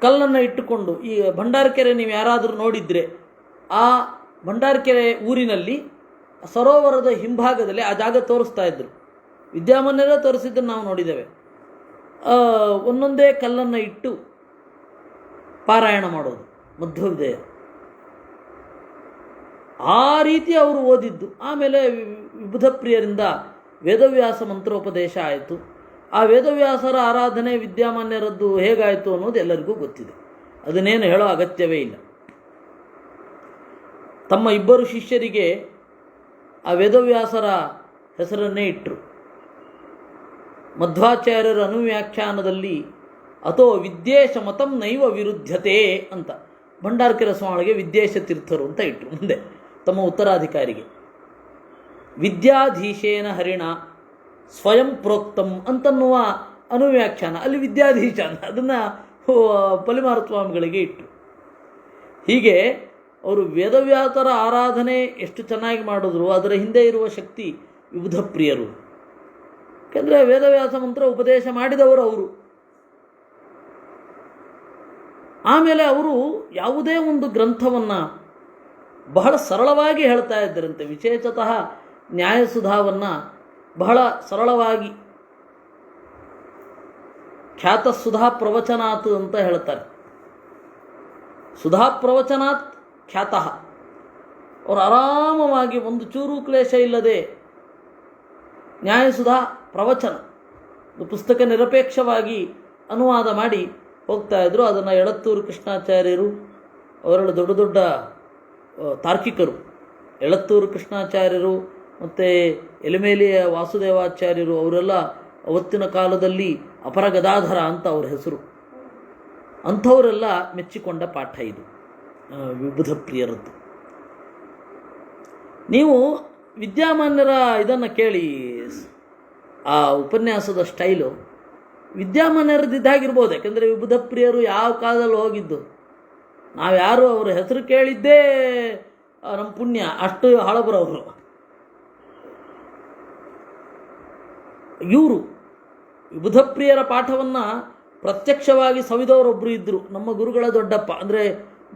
ಕಲ್ಲನ್ನು ಇಟ್ಟುಕೊಂಡು, ಈ ಭಂಡಾರಕೆರೆ ನೀವು ಯಾರಾದರೂ ನೋಡಿದರೆ, ಆ ಭಂಡಾರಕೆರೆ ಊರಿನಲ್ಲಿ ಸರೋವರದ ಹಿಂಭಾಗದಲ್ಲಿ ಆ ಜಾಗ ತೋರಿಸ್ತಾ ಇದ್ದರು. ವಿದ್ಯಾಮಾನ್ಯರೇ ತೋರಿಸಿದ್ದನ್ನು ನಾವು ನೋಡಿದ್ದೇವೆ. ಒಂದೊಂದೇ ಕಲ್ಲನ್ನು ಇಟ್ಟು ಪಾರಾಯಣ ಮಾಡೋದು ಮಧ್ವವಿಜಯ. ಆ ರೀತಿ ಅವರು ಓದಿದ್ದು. ಆಮೇಲೆ ವಿಬುಧ ಪ್ರಿಯರಿಂದ ವೇದವ್ಯಾಸ ಮಂತ್ರೋಪದೇಶ ಆಯಿತು. ಆ ವೇದವ್ಯಾಸರ ಆರಾಧನೆ ವಿದ್ಯಾಮಾನ್ಯರದ್ದು ಹೇಗಾಯಿತು ಅನ್ನೋದು ಎಲ್ಲರಿಗೂ ಗೊತ್ತಿದೆ, ಅದನ್ನೇನು ಹೇಳೋ ಅಗತ್ಯವೇ ಇಲ್ಲ. ತಮ್ಮ ಇಬ್ಬರು ಶಿಷ್ಯರಿಗೆ ಆ ವೇದವ್ಯಾಸರ ಹೆಸರನ್ನೇ ಇಟ್ಟರು. ಮಧ್ವಾಚಾರ್ಯರ ಅನುವ್ಯಾಖ್ಯಾನದಲ್ಲಿ ಅಥೋ ವಿದ್ಯೇಶ ಮತಂ ನೈವ ವಿರುದ್ಧತೆ ಅಂತ ಭಂಡಾರಕೆರೆ ಸ್ವಾಮಿಗೆ ವಿದ್ಯೇಶ ತೀರ್ಥರು ಅಂತ ಇಟ್ಟರು. ಮುಂದೆ ತಮ್ಮ ಉತ್ತರಾಧಿಕಾರಿಗೆ ವಿದ್ಯಾಧೀಶೇನ ಹರಿಣ ಸ್ವಯಂ ಪ್ರೋಕ್ತಂ ಅಂತನ್ನುವ ಅನುವ್ಯಾಖ್ಯಾನ, ಅಲ್ಲಿ ವಿದ್ಯಾಧೀಶ ಅಂತ ಅದನ್ನು ಪಲಿಮಾರು ಸ್ವಾಮಿಗಳಿಗೆ ಇಟ್ಟರು. ಹೀಗೆ ಅವರು ವೇದವ್ಯಾಸರ ಆರಾಧನೆ ಎಷ್ಟು ಚೆನ್ನಾಗಿ ಮಾಡಿದ್ರು, ಅದರ ಹಿಂದೆ ಇರುವ ಶಕ್ತಿ ವಿಬುಧ ಪ್ರಿಯರು. ಯಾಕೆಂದರೆ ವೇದವ್ಯಾಸ ಮಂತ್ರ ಉಪದೇಶ ಮಾಡಿದವರು ಅವರು. ಆಮೇಲೆ ಅವರು ಯಾವುದೇ ಒಂದು ಗ್ರಂಥವನ್ನು ಬಹಳ ಸರಳವಾಗಿ ಹೇಳ್ತಾ ಇದ್ದರಂತೆ. ವಿಶೇಷತಃ ನ್ಯಾಯಸುಧಾವನ್ನು ಬಹಳ ಸರಳವಾಗಿ ಖ್ಯಾತ ಸುಧಾ ಪ್ರವಚನಾತ್ ಅಂತ ಹೇಳ್ತಾರೆ. ಸುಧಾ ಪ್ರವಚನಾತ್ ಖ್ಯಾತಃ. ಅವರು ಆರಾಮವಾಗಿ ಒಂದು ಚೂರು ಕ್ಲೇಶ ಇಲ್ಲದೆ ನ್ಯಾಯಸುಧಾ ಪ್ರವಚನ ಪುಸ್ತಕ ನಿರಪೇಕ್ಷವಾಗಿ ಅನುವಾದ ಮಾಡಿ ಹೋಗ್ತಾ ಇದ್ರು. ಅದನ್ನು ಎಳತ್ತೂರು ಕೃಷ್ಣಾಚಾರ್ಯರು, ಅವರೆಲ್ಲ ದೊಡ್ಡ ದೊಡ್ಡ ತಾರ್ಕಿಕರು, ಎಳತ್ತೂರು ಕೃಷ್ಣಾಚಾರ್ಯರು ಮತ್ತು ಎಲಿಮೇಲಿಯ ವಾಸುದೇವಾಚಾರ್ಯರು, ಅವರೆಲ್ಲ ಅವತ್ತಿನ ಕಾಲದಲ್ಲಿ ಅಪರಗದಾಧರ ಅಂತ ಅವ್ರ ಹೆಸರು. ಅಂಥವರೆಲ್ಲ ಮೆಚ್ಚಿಕೊಂಡ ಪಾಠ ಇದು ವಿಬುಧ ಪ್ರಿಯರದ್ದು. ನೀವು ವಿದ್ಯಾಮಾನ್ಯರ ಇದನ್ನು ಕೇಳಿ, ಆ ಉಪನ್ಯಾಸದ ಸ್ಟೈಲು ವಿದ್ಯಾಮಾನ್ಯರದ್ದು ಇದ್ದಾಗಿರ್ಬೋದು. ಯಾಕೆಂದರೆ ವಿಬುಧ ಪ್ರಿಯರು ಯಾವ ಕಾಲದಲ್ಲಿ ಹೋಗಿದ್ದು, ನಾವ್ಯಾರು ಅವರ ಹೆಸರು ಕೇಳಿದ್ದೇ ನಮ್ಮ ಪುಣ್ಯ, ಅಷ್ಟು ಹಳಬರವರು. ಇವರು ವಿಬುಧ ಪ್ರಿಯರ ಪಾಠವನ್ನು ಪ್ರತ್ಯಕ್ಷವಾಗಿ ಸವಿದವರೊಬ್ಬರು ಇದ್ದರು. ನಮ್ಮ ಗುರುಗಳ ದೊಡ್ಡಪ್ಪ, ಅಂದರೆ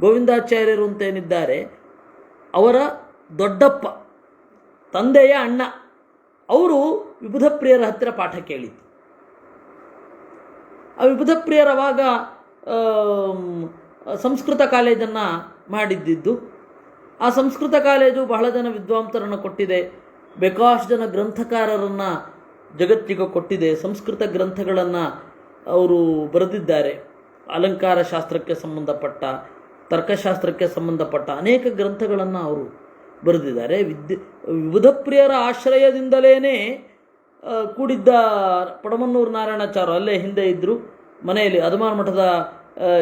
ಗೋವಿಂದಾಚಾರ್ಯರು ಅಂತೇನಿದ್ದಾರೆ, ಅವರ ದೊಡ್ಡಪ್ಪ, ತಂದೆಯ ಅಣ್ಣ, ಅವರು ವಿಬುಧ ಪ್ರಿಯರ ಹತ್ತಿರ ಪಾಠ ಕೇಳಿದ್ದು. ಆ ವಿಬುಧ ಪ್ರಿಯರವಾಗ ಸಂಸ್ಕೃತ ಕಾಲೇಜನ್ನು ಮಾಡಿದ್ದಿದ್ದು. ಆ ಸಂಸ್ಕೃತ ಕಾಲೇಜು ಬಹಳ ಜನ ವಿದ್ವಾಂಸರನ್ನು ಕೊಟ್ಟಿದೆ, ಬೇಕಾಷ್ಟು ಜನ ಗ್ರಂಥಕಾರರನ್ನು ಜಗತ್ತಿಗೆ ಕೊಟ್ಟಿದೆ. ಸಂಸ್ಕೃತ ಗ್ರಂಥಗಳನ್ನು ಅವರು ಬರೆದಿದ್ದಾರೆ. ಅಲಂಕಾರ ಶಾಸ್ತ್ರಕ್ಕೆ ಸಂಬಂಧಪಟ್ಟ, ತರ್ಕಶಾಸ್ತ್ರಕ್ಕೆ ಸಂಬಂಧಪಟ್ಟ ಅನೇಕ ಗ್ರಂಥಗಳನ್ನು ಅವರು ಬರೆದಿದ್ದಾರೆ. ವಿಬುಧ ಪ್ರಿಯರ ಆಶ್ರಯದಿಂದಲೇ ಕೂಡಿದ್ದ ಪಡಮನ್ನೂರು ನಾರಾಯಣಾಚಾರ್ಯ ಅಲ್ಲೇ ಹಿಂದೆ ಇದ್ದರು, ಮನೆಯಲ್ಲಿ ಅದಮಾನ ಮಠದ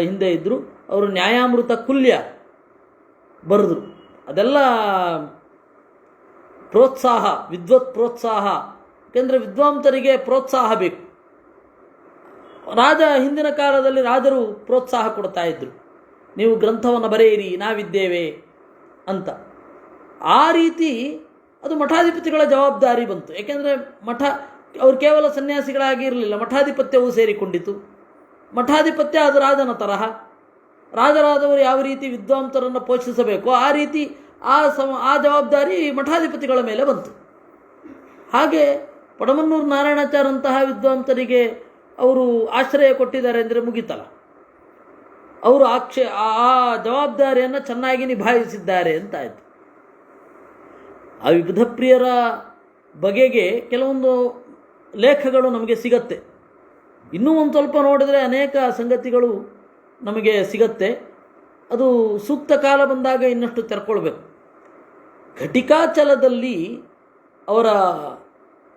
ಹಿಂದೆ ಇದ್ದರು. ಅವರು ನ್ಯಾಯಾಮೃತ ಕುಲ್ಯ ಬರೆದರು. ಅದೆಲ್ಲ ಪ್ರೋತ್ಸಾಹ, ವಿದ್ವತ್ ಪ್ರೋತ್ಸಾಹ. ಯಾಕೆಂದರೆ ವಿದ್ವಾಂಸರಿಗೆ ಪ್ರೋತ್ಸಾಹ ಬೇಕು. ಹಿಂದಿನ ಕಾಲದಲ್ಲಿ ರಾಜರು ಪ್ರೋತ್ಸಾಹ ಕೊಡ್ತಾ ಇದ್ದರು, ನೀವು ಗ್ರಂಥವನ್ನು ಬರೆಯಿರಿ, ನಾವಿದ್ದೇವೆ ಅಂತ. ಆ ರೀತಿ ಅದು ಮಠಾಧಿಪತಿಗಳ ಜವಾಬ್ದಾರಿ ಬಂತು. ಏಕೆಂದರೆ ಅವರು ಕೇವಲ ಸನ್ಯಾಸಿಗಳಾಗಿ ಇರಲಿಲ್ಲ, ಮಠಾಧಿಪತ್ಯವೂ ಸೇರಿಕೊಂಡಿತು. ಮಠಾಧಿಪತ್ಯ ಅದು ರಾಜನ ತರಹ. ರಾಜರಾದವರು ಯಾವ ರೀತಿ ವಿದ್ವಾಂಸರನ್ನು ಪೋಷಿಸಬೇಕು, ಆ ರೀತಿ ಆ ಜವಾಬ್ದಾರಿ ಮಠಾಧಿಪತಿಗಳ ಮೇಲೆ ಬಂತು. ಹಾಗೆ ಪಡಮನ್ನೂರು ನಾರಾಯಣಾಚಾರ್ಯಂತಹ ವಿದ್ವಾಂಸರಿಗೆ ಅವರು ಆಶ್ರಯ ಕೊಟ್ಟಿದ್ದಾರೆ ಅಂದರೆ ಮುಗಿತಲ್ಲ, ಅವರು ಆ ಜವಾಬ್ದಾರಿಯನ್ನು ಚೆನ್ನಾಗಿ ನಿಭಾಯಿಸಿದ್ದಾರೆ ಅಂತಾಯಿತು. ಆ ವಿಬುಧ ಪ್ರಿಯರ ಬಗೆಗೆ ಕೆಲವೊಂದು ಲೇಖಗಳು ನಮಗೆ ಸಿಗತ್ತೆ. ಇನ್ನೂ ಒಂದು ಸ್ವಲ್ಪ ನೋಡಿದರೆ ಅನೇಕ ಸಂಗತಿಗಳು ನಮಗೆ ಸಿಗತ್ತೆ. ಅದು ಸೂಕ್ತ ಕಾಲ ಬಂದಾಗ ಇನ್ನಷ್ಟು ತೆರ್ಕೊಳ್ಬೇಕು. ಘಟಿಕಾಚಲದಲ್ಲಿ ಅವರ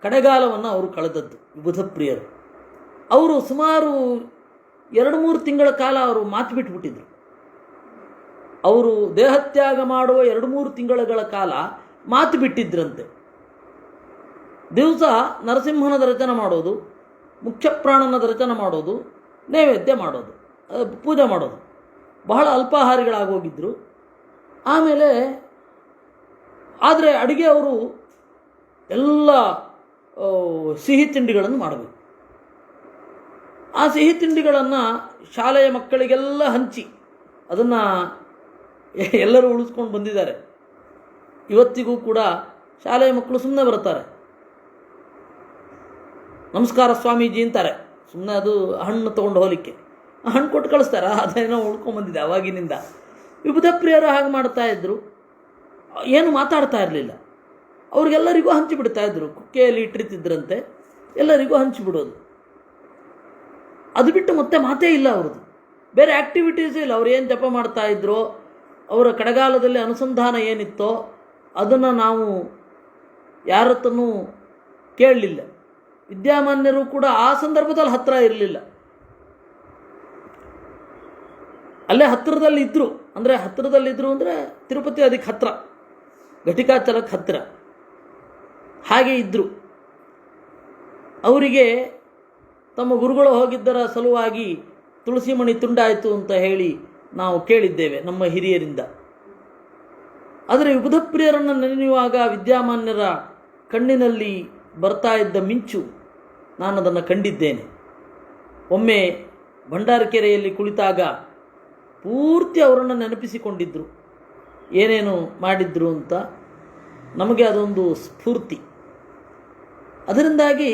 ಕಡೆಗಾಲವನ್ನು ಅವರು ಕಳೆದದ್ದು ವಿಬುಧ ಪ್ರಿಯರು. ಅವರು ಸುಮಾರು 2-3 ತಿಂಗಳ ಕಾಲ ಅವರು ಮಾತು ಬಿಟ್ಬಿಟ್ಟಿದ್ರು. ಅವರು ದೇಹತ್ಯಾಗ ಮಾಡುವ 2-3 ತಿಂಗಳ ಕಾಲ ಮಾತು ಬಿಟ್ಟಿದ್ರಂತೆ. ದಿವಸ ನರಸಿಂಹನದ ರಚನೆ ಮಾಡೋದು, ಮುಖ್ಯ ಪ್ರಾಣನದ ರಚನೆ ಮಾಡೋದು, ನೈವೇದ್ಯ ಮಾಡೋದು, ಪೂಜೆ ಮಾಡೋದು. ಬಹಳ ಅಲ್ಪಾಹಾರಿಗಳಾಗೋಗಿದ್ದರು. ಆಮೇಲೆ ಆದರೆ ಅಡುಗೆ ಅವರು ಎಲ್ಲ ಸಿಹಿ ತಿಂಡಿಗಳನ್ನು ಮಾಡಬೇಕು. ಆ ಸಿಹಿ ತಿಂಡಿಗಳನ್ನು ಶಾಲೆಯ ಮಕ್ಕಳಿಗೆಲ್ಲ ಹಂಚಿ ಅದನ್ನು ಎಲ್ಲರೂ ಉಳಿಸ್ಕೊಂಡು ಬಂದಿದ್ದಾರೆ. ಇವತ್ತಿಗೂ ಕೂಡ ಶಾಲೆಯ ಮಕ್ಕಳು ಸುಮ್ಮನೆ ಬರ್ತಾರೆ, ನಮಸ್ಕಾರ ಸ್ವಾಮೀಜಿ ಅಂತಾರೆ, ಸುಮ್ಮನೆ ಅದು ಹಣ್ಣು ತೊಗೊಂಡು ಹೋಗಲಿಕ್ಕೆ ಹಣ್ಣು ಕೊಟ್ಟು ಕಳಿಸ್ತಾರೆ. ಅದೇನೋ ಉಳ್ಕೊಂಡ್ಬಂದಿದೆ ಅವಾಗಿನಿಂದ. ವಿಬುಧ ಪ್ರಿಯರು ಹಾಗೆ ಮಾಡ್ತಾ ಇದ್ದರು. ಏನು ಮಾತಾಡ್ತಾ ಇರಲಿಲ್ಲ. ಅವ್ರಿಗೆಲ್ಲರಿಗೂ ಹಂಚಿಬಿಡ್ತಾ ಇದ್ರು. ಕುಕ್ಕೆಯಲ್ಲಿ ಇಟ್ಟಿರ್ತಿದ್ರಂತೆ, ಎಲ್ಲರಿಗೂ ಹಂಚಿಬಿಡೋದು. ಅದು ಬಿಟ್ಟು ಮತ್ತೆ ಮಾತೇ ಇಲ್ಲ ಅವ್ರದ್ದು. ಬೇರೆ ಆ್ಯಕ್ಟಿವಿಟೀಸೇ ಇಲ್ಲ. ಅವ್ರು ಏನು ಜಪ ಮಾಡ್ತಾ ಇದ್ರೋ, ಅವರ ಕಡೆಗಾಲದಲ್ಲಿ ಅನುಸಂಧಾನ ಏನಿತ್ತೋ ಅದನ್ನು ನಾವು ಯಾರತ್ತೂ ಕೇಳಲಿಲ್ಲ. ವಿದ್ಯಾಮಾನ್ಯರು ಕೂಡ ಆ ಸಂದರ್ಭದಲ್ಲಿ ಹತ್ತಿರ ಇರಲಿಲ್ಲ. ಅಲ್ಲೇ ಹತ್ತಿರದಲ್ಲಿ ಇದ್ದರು. ಅಂದರೆ ಹತ್ತಿರದಲ್ಲಿದ್ದರು ಅಂದರೆ ತಿರುಪತಿ ಅದಕ್ಕೆ ಹತ್ತಿರ, ಘಟಿಕಾಚಲಕ್ಕೆ ಹತ್ತಿರ ಹಾಗೆ ಇದ್ದರು. ಅವರಿಗೆ ತಮ್ಮ ಗುರುಗಳು ಹೋಗಿದ್ದರ ಸಲುವಾಗಿ ತುಳಸಿಮಣಿ ತುಂಡಾಯಿತು ಅಂತ ಹೇಳಿ ನಾವು ಕೇಳಿದ್ದೇವೆ ನಮ್ಮ ಹಿರಿಯರಿಂದ. ಆದರೆ ವಿಬುಧ ಪ್ರಿಯರನ್ನು ನೆನೆಯುವಾಗ ವಿದ್ಯಾಮಾನ್ಯರ ಕಣ್ಣಿನಲ್ಲಿ ಬರ್ತಾ ಇದ್ದ ಮಿಂಚು ನಾನು ಅದನ್ನು ಕಂಡಿದ್ದೇನೆ. ಒಮ್ಮೆ ಭಂಡಾರಕೆರೆಯಲ್ಲಿ ಕುಳಿತಾಗ ಪೂರ್ತಿ ಅವರನ್ನು ನೆನಪಿಸಿಕೊಂಡಿದ್ದರು, ಏನೇನು ಮಾಡಿದ್ರು ಅಂತ. ನಮಗೆ ಅದೊಂದು ಸ್ಫೂರ್ತಿ. ಅದರಿಂದಾಗಿ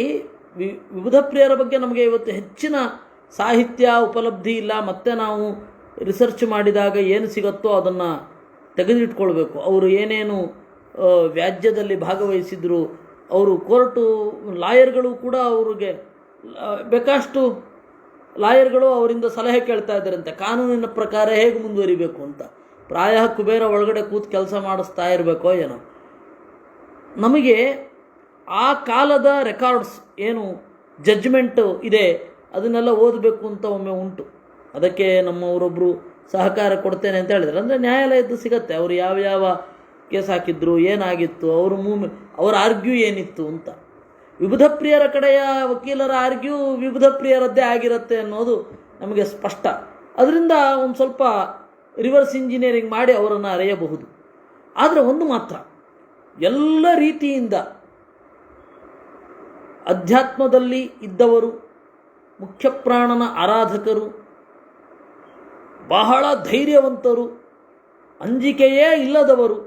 ವಿಬುಧ ಪ್ರಿಯರ ಬಗ್ಗೆ ನಮಗೆ ಇವತ್ತು ಹೆಚ್ಚಿನ ಸಾಹಿತ್ಯ ಉಪಲಬ್ಧಿ ಇಲ್ಲ. ಮತ್ತೆ ನಾವು ರಿಸರ್ಚ್ ಮಾಡಿದಾಗ ಏನು ಸಿಗುತ್ತೋ ಅದನ್ನು ತೆಗೆದಿಟ್ಕೊಳ್ಬೇಕು. ಅವರು ಏನೇನು ವ್ಯಾಜ್ಯದಲ್ಲಿ ಭಾಗವಹಿಸಿದರು, ಅವರು ಕೋರ್ಟು ಲಾಯರ್ಗಳು ಕೂಡ ಅವ್ರಿಗೆ ಬೇಕಷ್ಟು ಲಾಯರ್ಗಳು ಅವರಿಂದ ಸಲಹೆ ಕೇಳ್ತಾ ಇದ್ದಾರಂತೆ, ಕಾನೂನಿನ ಪ್ರಕಾರ ಹೇಗೆ ಮುಂದುವರಿಬೇಕು ಅಂತ. ಪ್ರಾಯ ಕುಬೇರ ಒಳಗಡೆ ಕೂತು ಕೆಲಸ ಮಾಡಿಸ್ತಾ ಇರಬೇಕೋ ಏನೋ. ನಮಗೆ ಆ ಕಾಲದ ರೆಕಾರ್ಡ್ಸ್ ಏನು ಜಡ್ಜ್ಮೆಂಟು ಇದೆ ಅದನ್ನೆಲ್ಲ ಓದಬೇಕು ಅಂತ ಒಮ್ಮೆ ಉಂಟು. ಅದಕ್ಕೆ ನಮ್ಮವರೊಬ್ಬರು ಸಹಕಾರ ಕೊಡ್ತೇನೆ ಅಂತ ಹೇಳಿದ್ರು. ಅಂದರೆ ನ್ಯಾಯಾಲಯದ್ದು ಸಿಗತ್ತೆ, ಅವರು ಯಾವ ಕೇಸ್ ಹಾಕಿದ್ರು, ಏನಾಗಿತ್ತು, ಅವರ ಆರ್ಗ್ಯೂ ಏನಿತ್ತು ಅಂತ. ವಿಬುಧ ಪ್ರಿಯರ ಕಡೆಯ ವಕೀಲರ ಆರ್ಗ್ಯೂ ವಿಬುಧ ಪ್ರಿಯರದ್ದೇ ಆಗಿರುತ್ತೆ ಅನ್ನೋದು ನಮಗೆ ಸ್ಪಷ್ಟ. ಅದರಿಂದ ಒಂದು ಸ್ವಲ್ಪ ರಿವರ್ಸ್ ಇಂಜಿನಿಯರಿಂಗ್ ಮಾಡಿ ಅವರನ್ನು ಅರೆಯಬಹುದು. ಆದರೆ ಒಂದು ಮಾತ್ರ, ಎಲ್ಲ ರೀತಿಯಿಂದ ಅಧ್ಯಾತ್ಮದಲ್ಲಿ ಇದ್ದವರು, ಮುಖ್ಯ ಪ್ರಾಣನ ಆರಾಧಕರು, ಬಹಳ ಧೈರ್ಯವಂತರು, ಅಂಜಿಕೆಯೇ ಇಲ್ಲದವರು,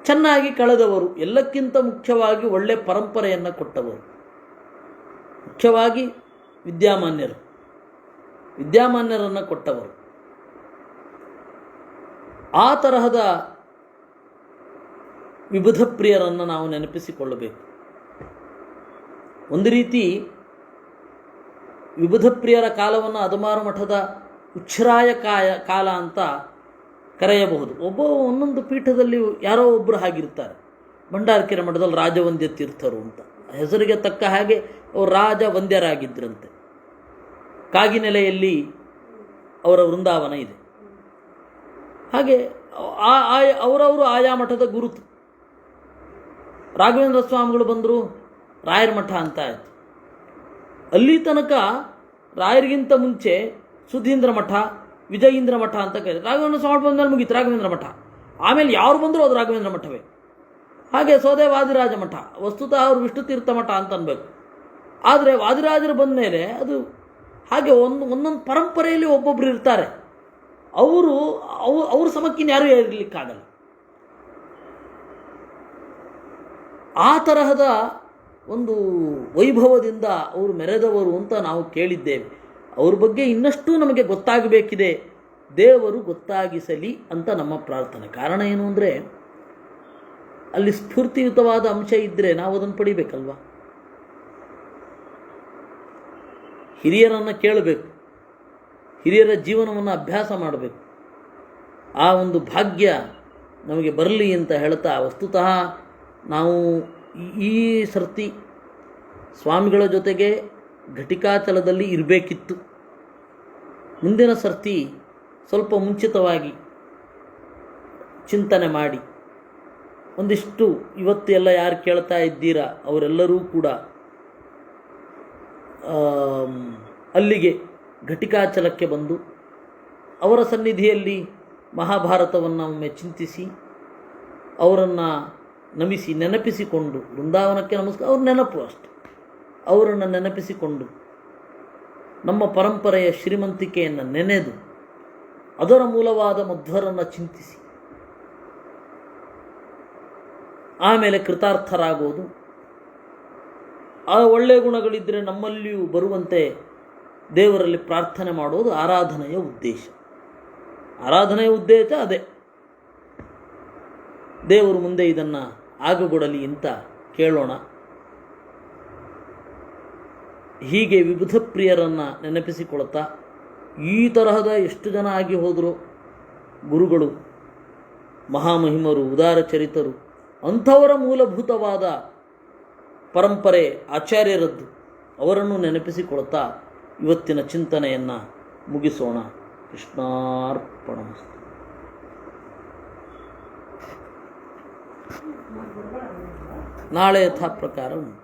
ಚೆನ್ನಾಗಿ ಕಳೆದವರು, ಎಲ್ಲಕ್ಕಿಂತ ಮುಖ್ಯವಾಗಿ ಒಳ್ಳೆಯ ಪರಂಪರೆಯನ್ನು ಕೊಟ್ಟವರು, ಮುಖ್ಯವಾಗಿ ವಿದ್ಯಾಮಾನ್ಯರನ್ನು ಕೊಟ್ಟವರು. ಆ ತರಹದ ವಿಬುಧ ಪ್ರಿಯರನ್ನು ನಾವು ನೆನಪಿಸಿಕೊಳ್ಳಬೇಕು. ಒಂದು ರೀತಿ ವಿಬುಧ ಪ್ರಿಯರ ಕಾಲವನ್ನು ಅದಮಾರು ಮಠದ ಉಚ್ಛ್ರಾಯ ಕಾಲ ಅಂತ ಕರೆಯಬಹುದು. ಒಂದೊಂದು ಪೀಠದಲ್ಲಿ ಯಾರೋ ಒಬ್ಬರು ಹಾಗಿರ್ತಾರೆ. ಭಂಡಾರಕೆರೆ ಮಠದಲ್ಲಿ ರಾಜವಂದ್ಯ ತೀರ್ಥರು ಅಂತ ಹೆಸರಿಗೆ ತಕ್ಕ ಹಾಗೆ ಅವರು ರಾಜವಂದ್ಯರಾಗಿದ್ದರಂತೆ. ಕಾಗಿನೆಲೆಯಲ್ಲಿ ಅವರ ವೃಂದಾವನ ಇದೆ. ಹಾಗೆ ಅವರವರು ಆಯಾ ಮಠದ ಗುರುತು. ರಾಘವೇಂದ್ರ ಸ್ವಾಮಿಗಳು ಬಂದರು, ರಾಯರ ಮಠ ಅಂತ ಆಯಿತು. ಅಲ್ಲಿ ತನಕ ರಾಯರಿಗಿಂತ ಮುಂಚೆ ಸುಧೀಂದ್ರ ಮಠ, ವಿಜಯೀಂದ್ರ ಮಠ ಅಂತ ಕರೀತಾರೆ. ರಾಘವೇಂದ್ರ ಸ್ವಾಮಿ ಬಂದ್ಮೇಲೆ ಮುಗೀತು ರಾಘವೇಂದ್ರ ಮಠ. ಆಮೇಲೆ ಯಾರು ಬಂದರೂ ಅದು ರಾಘವೇಂದ್ರ ಮಠವೇ. ಹಾಗೆ ಸೋದೆ ವಾದಿರಾಜ ಮಠ, ವಸ್ತುತಃ ಅವರು ವಿಷ್ಣು ತೀರ್ಥ ಮಠ ಅಂತ ಅನ್ಬೇಕು. ಆದರೆ ವಾದಿರಾಜರು ಬಂದ ಮೇಲೆ ಅದು ಹಾಗೆ ಒಂದೊಂದು ಪರಂಪರೆಯಲ್ಲಿ ಒಬ್ಬೊಬ್ಬರು ಇರ್ತಾರೆ. ಅವ್ರ ಸಮಕ್ಕಿನ ಯಾರೂ ಇರಲಿಕ್ಕಾಗಲ್ಲ. ಆ ತರಹದ ಒಂದು ವೈಭವದಿಂದ ಅವರು ಮೆರೆದವರು ಅಂತ ನಾವು ಕೇಳಿದ್ದೇವೆ. ಅವ್ರ ಬಗ್ಗೆ ಇನ್ನಷ್ಟು ನಮಗೆ ಗೊತ್ತಾಗಬೇಕಿದೆ, ದೇವರು ಗೊತ್ತಾಗಿಸಲಿ ಅಂತ ನಮ್ಮ ಪ್ರಾರ್ಥನೆ. ಕಾರಣ ಏನು ಅಂದರೆ, ಅಲ್ಲಿ ಸ್ಫೂರ್ತಿಯುತವಾದ ಅಂಶ ಇದ್ದರೆ ನಾವು ಅದನ್ನು ಪಡಿಬೇಕಲ್ವ. ಹಿರಿಯರನ್ನು ಕೇಳಬೇಕು, ಹಿರಿಯರ ಜೀವನವನ್ನು ಅಭ್ಯಾಸ ಮಾಡಬೇಕು. ಆ ಒಂದು ಭಾಗ್ಯ ನಮಗೆ ಬರಲಿ ಅಂತ ಹೇಳ್ತಾ, ವಸ್ತುತಃ ನಾವು ಈ ಸರ್ತಿ ಸ್ವಾಮಿಗಳ ಜೊತೆಗೆ ಘಟಿಕಾಚಲದಲ್ಲಿ ಇರಬೇಕಿತ್ತು. ಮುಂದಿನ ಸರ್ತಿ ಸ್ವಲ್ಪ ಮುಂಚಿತವಾಗಿ ಚಿಂತನೆ ಮಾಡಿ ಒಂದಿಷ್ಟು ಇವತ್ತು ಎಲ್ಲ ಯಾರು ಕೇಳ್ತಾ ಇದ್ದೀರಾ ಅವರೆಲ್ಲರೂ ಕೂಡ ಅಲ್ಲಿಗೆ ಘಟಿಕಾಚಲಕ್ಕೆ ಬಂದು ಅವರ ಸನ್ನಿಧಿಯಲ್ಲಿ ಮಹಾಭಾರತವನ್ನು ಒಮ್ಮೆ ಚಿಂತಿಸಿ ಅವರನ್ನು ನಮಿಸಿ ನೆನಪಿಸಿಕೊಂಡು, ವೃಂದಾವನಕ್ಕೆ ನಮಸ್ಕಾರ, ಅವ್ರ ನೆನಪು ಅಷ್ಟೆ, ಅವರನ್ನು ನೆನಪಿಸಿಕೊಂಡು ನಮ್ಮ ಪರಂಪರೆಯ ಶ್ರೀಮಂತಿಕೆಯನ್ನು ನೆನೆದು ಅದರ ಮೂಲವಾದ ಮಧ್ವರನ್ನು ಚಿಂತಿಸಿ ಆಮೇಲೆ ಕೃತಾರ್ಥರಾಗೋದು. ಆ ಒಳ್ಳೆಯ ಗುಣಗಳಿದ್ದರೆ ನಮ್ಮಲ್ಲಿಯೂ ಬರುವಂತೆ ದೇವರಲ್ಲಿ ಪ್ರಾರ್ಥನೆ ಮಾಡೋದು ಆರಾಧನೆಯ ಉದ್ದೇಶ. ಆರಾಧನೆಯ ಉದ್ದೇಶ ಅದೇ, ದೇವರು ಮುಂದೆ ಇದನ್ನು ಆಗಗೊಡಲಿ ಅಂತ ಕೇಳೋಣ. ಹೀಗೆ ವಿಬುಧ ಪ್ರಿಯರನ್ನು ನೆನಪಿಸಿಕೊಳ್ತಾ, ಈ ತರಹದ ಎಷ್ಟು ಜನ ಆಗಿ ಹೋದರೂ ಗುರುಗಳು, ಮಹಾಮಹಿಮರು, ಉದಾರ ಚರಿತರು, ಅಂಥವರ ಮೂಲಭೂತವಾದ ಪರಂಪರೆ ಆಚಾರ್ಯರದ್ದು, ಅವರನ್ನು ನೆನಪಿಸಿಕೊಳ್ತಾ ಇವತ್ತಿನ ಚಿಂತನೆಯನ್ನು ಮುಗಿಸೋಣ. ಕೃಷ್ಣಾರ್ಪಣಮಸ್ತು. ನಾಳೆ ಯಥಾ ಪ್ರಕಾರ ಉಂಟು.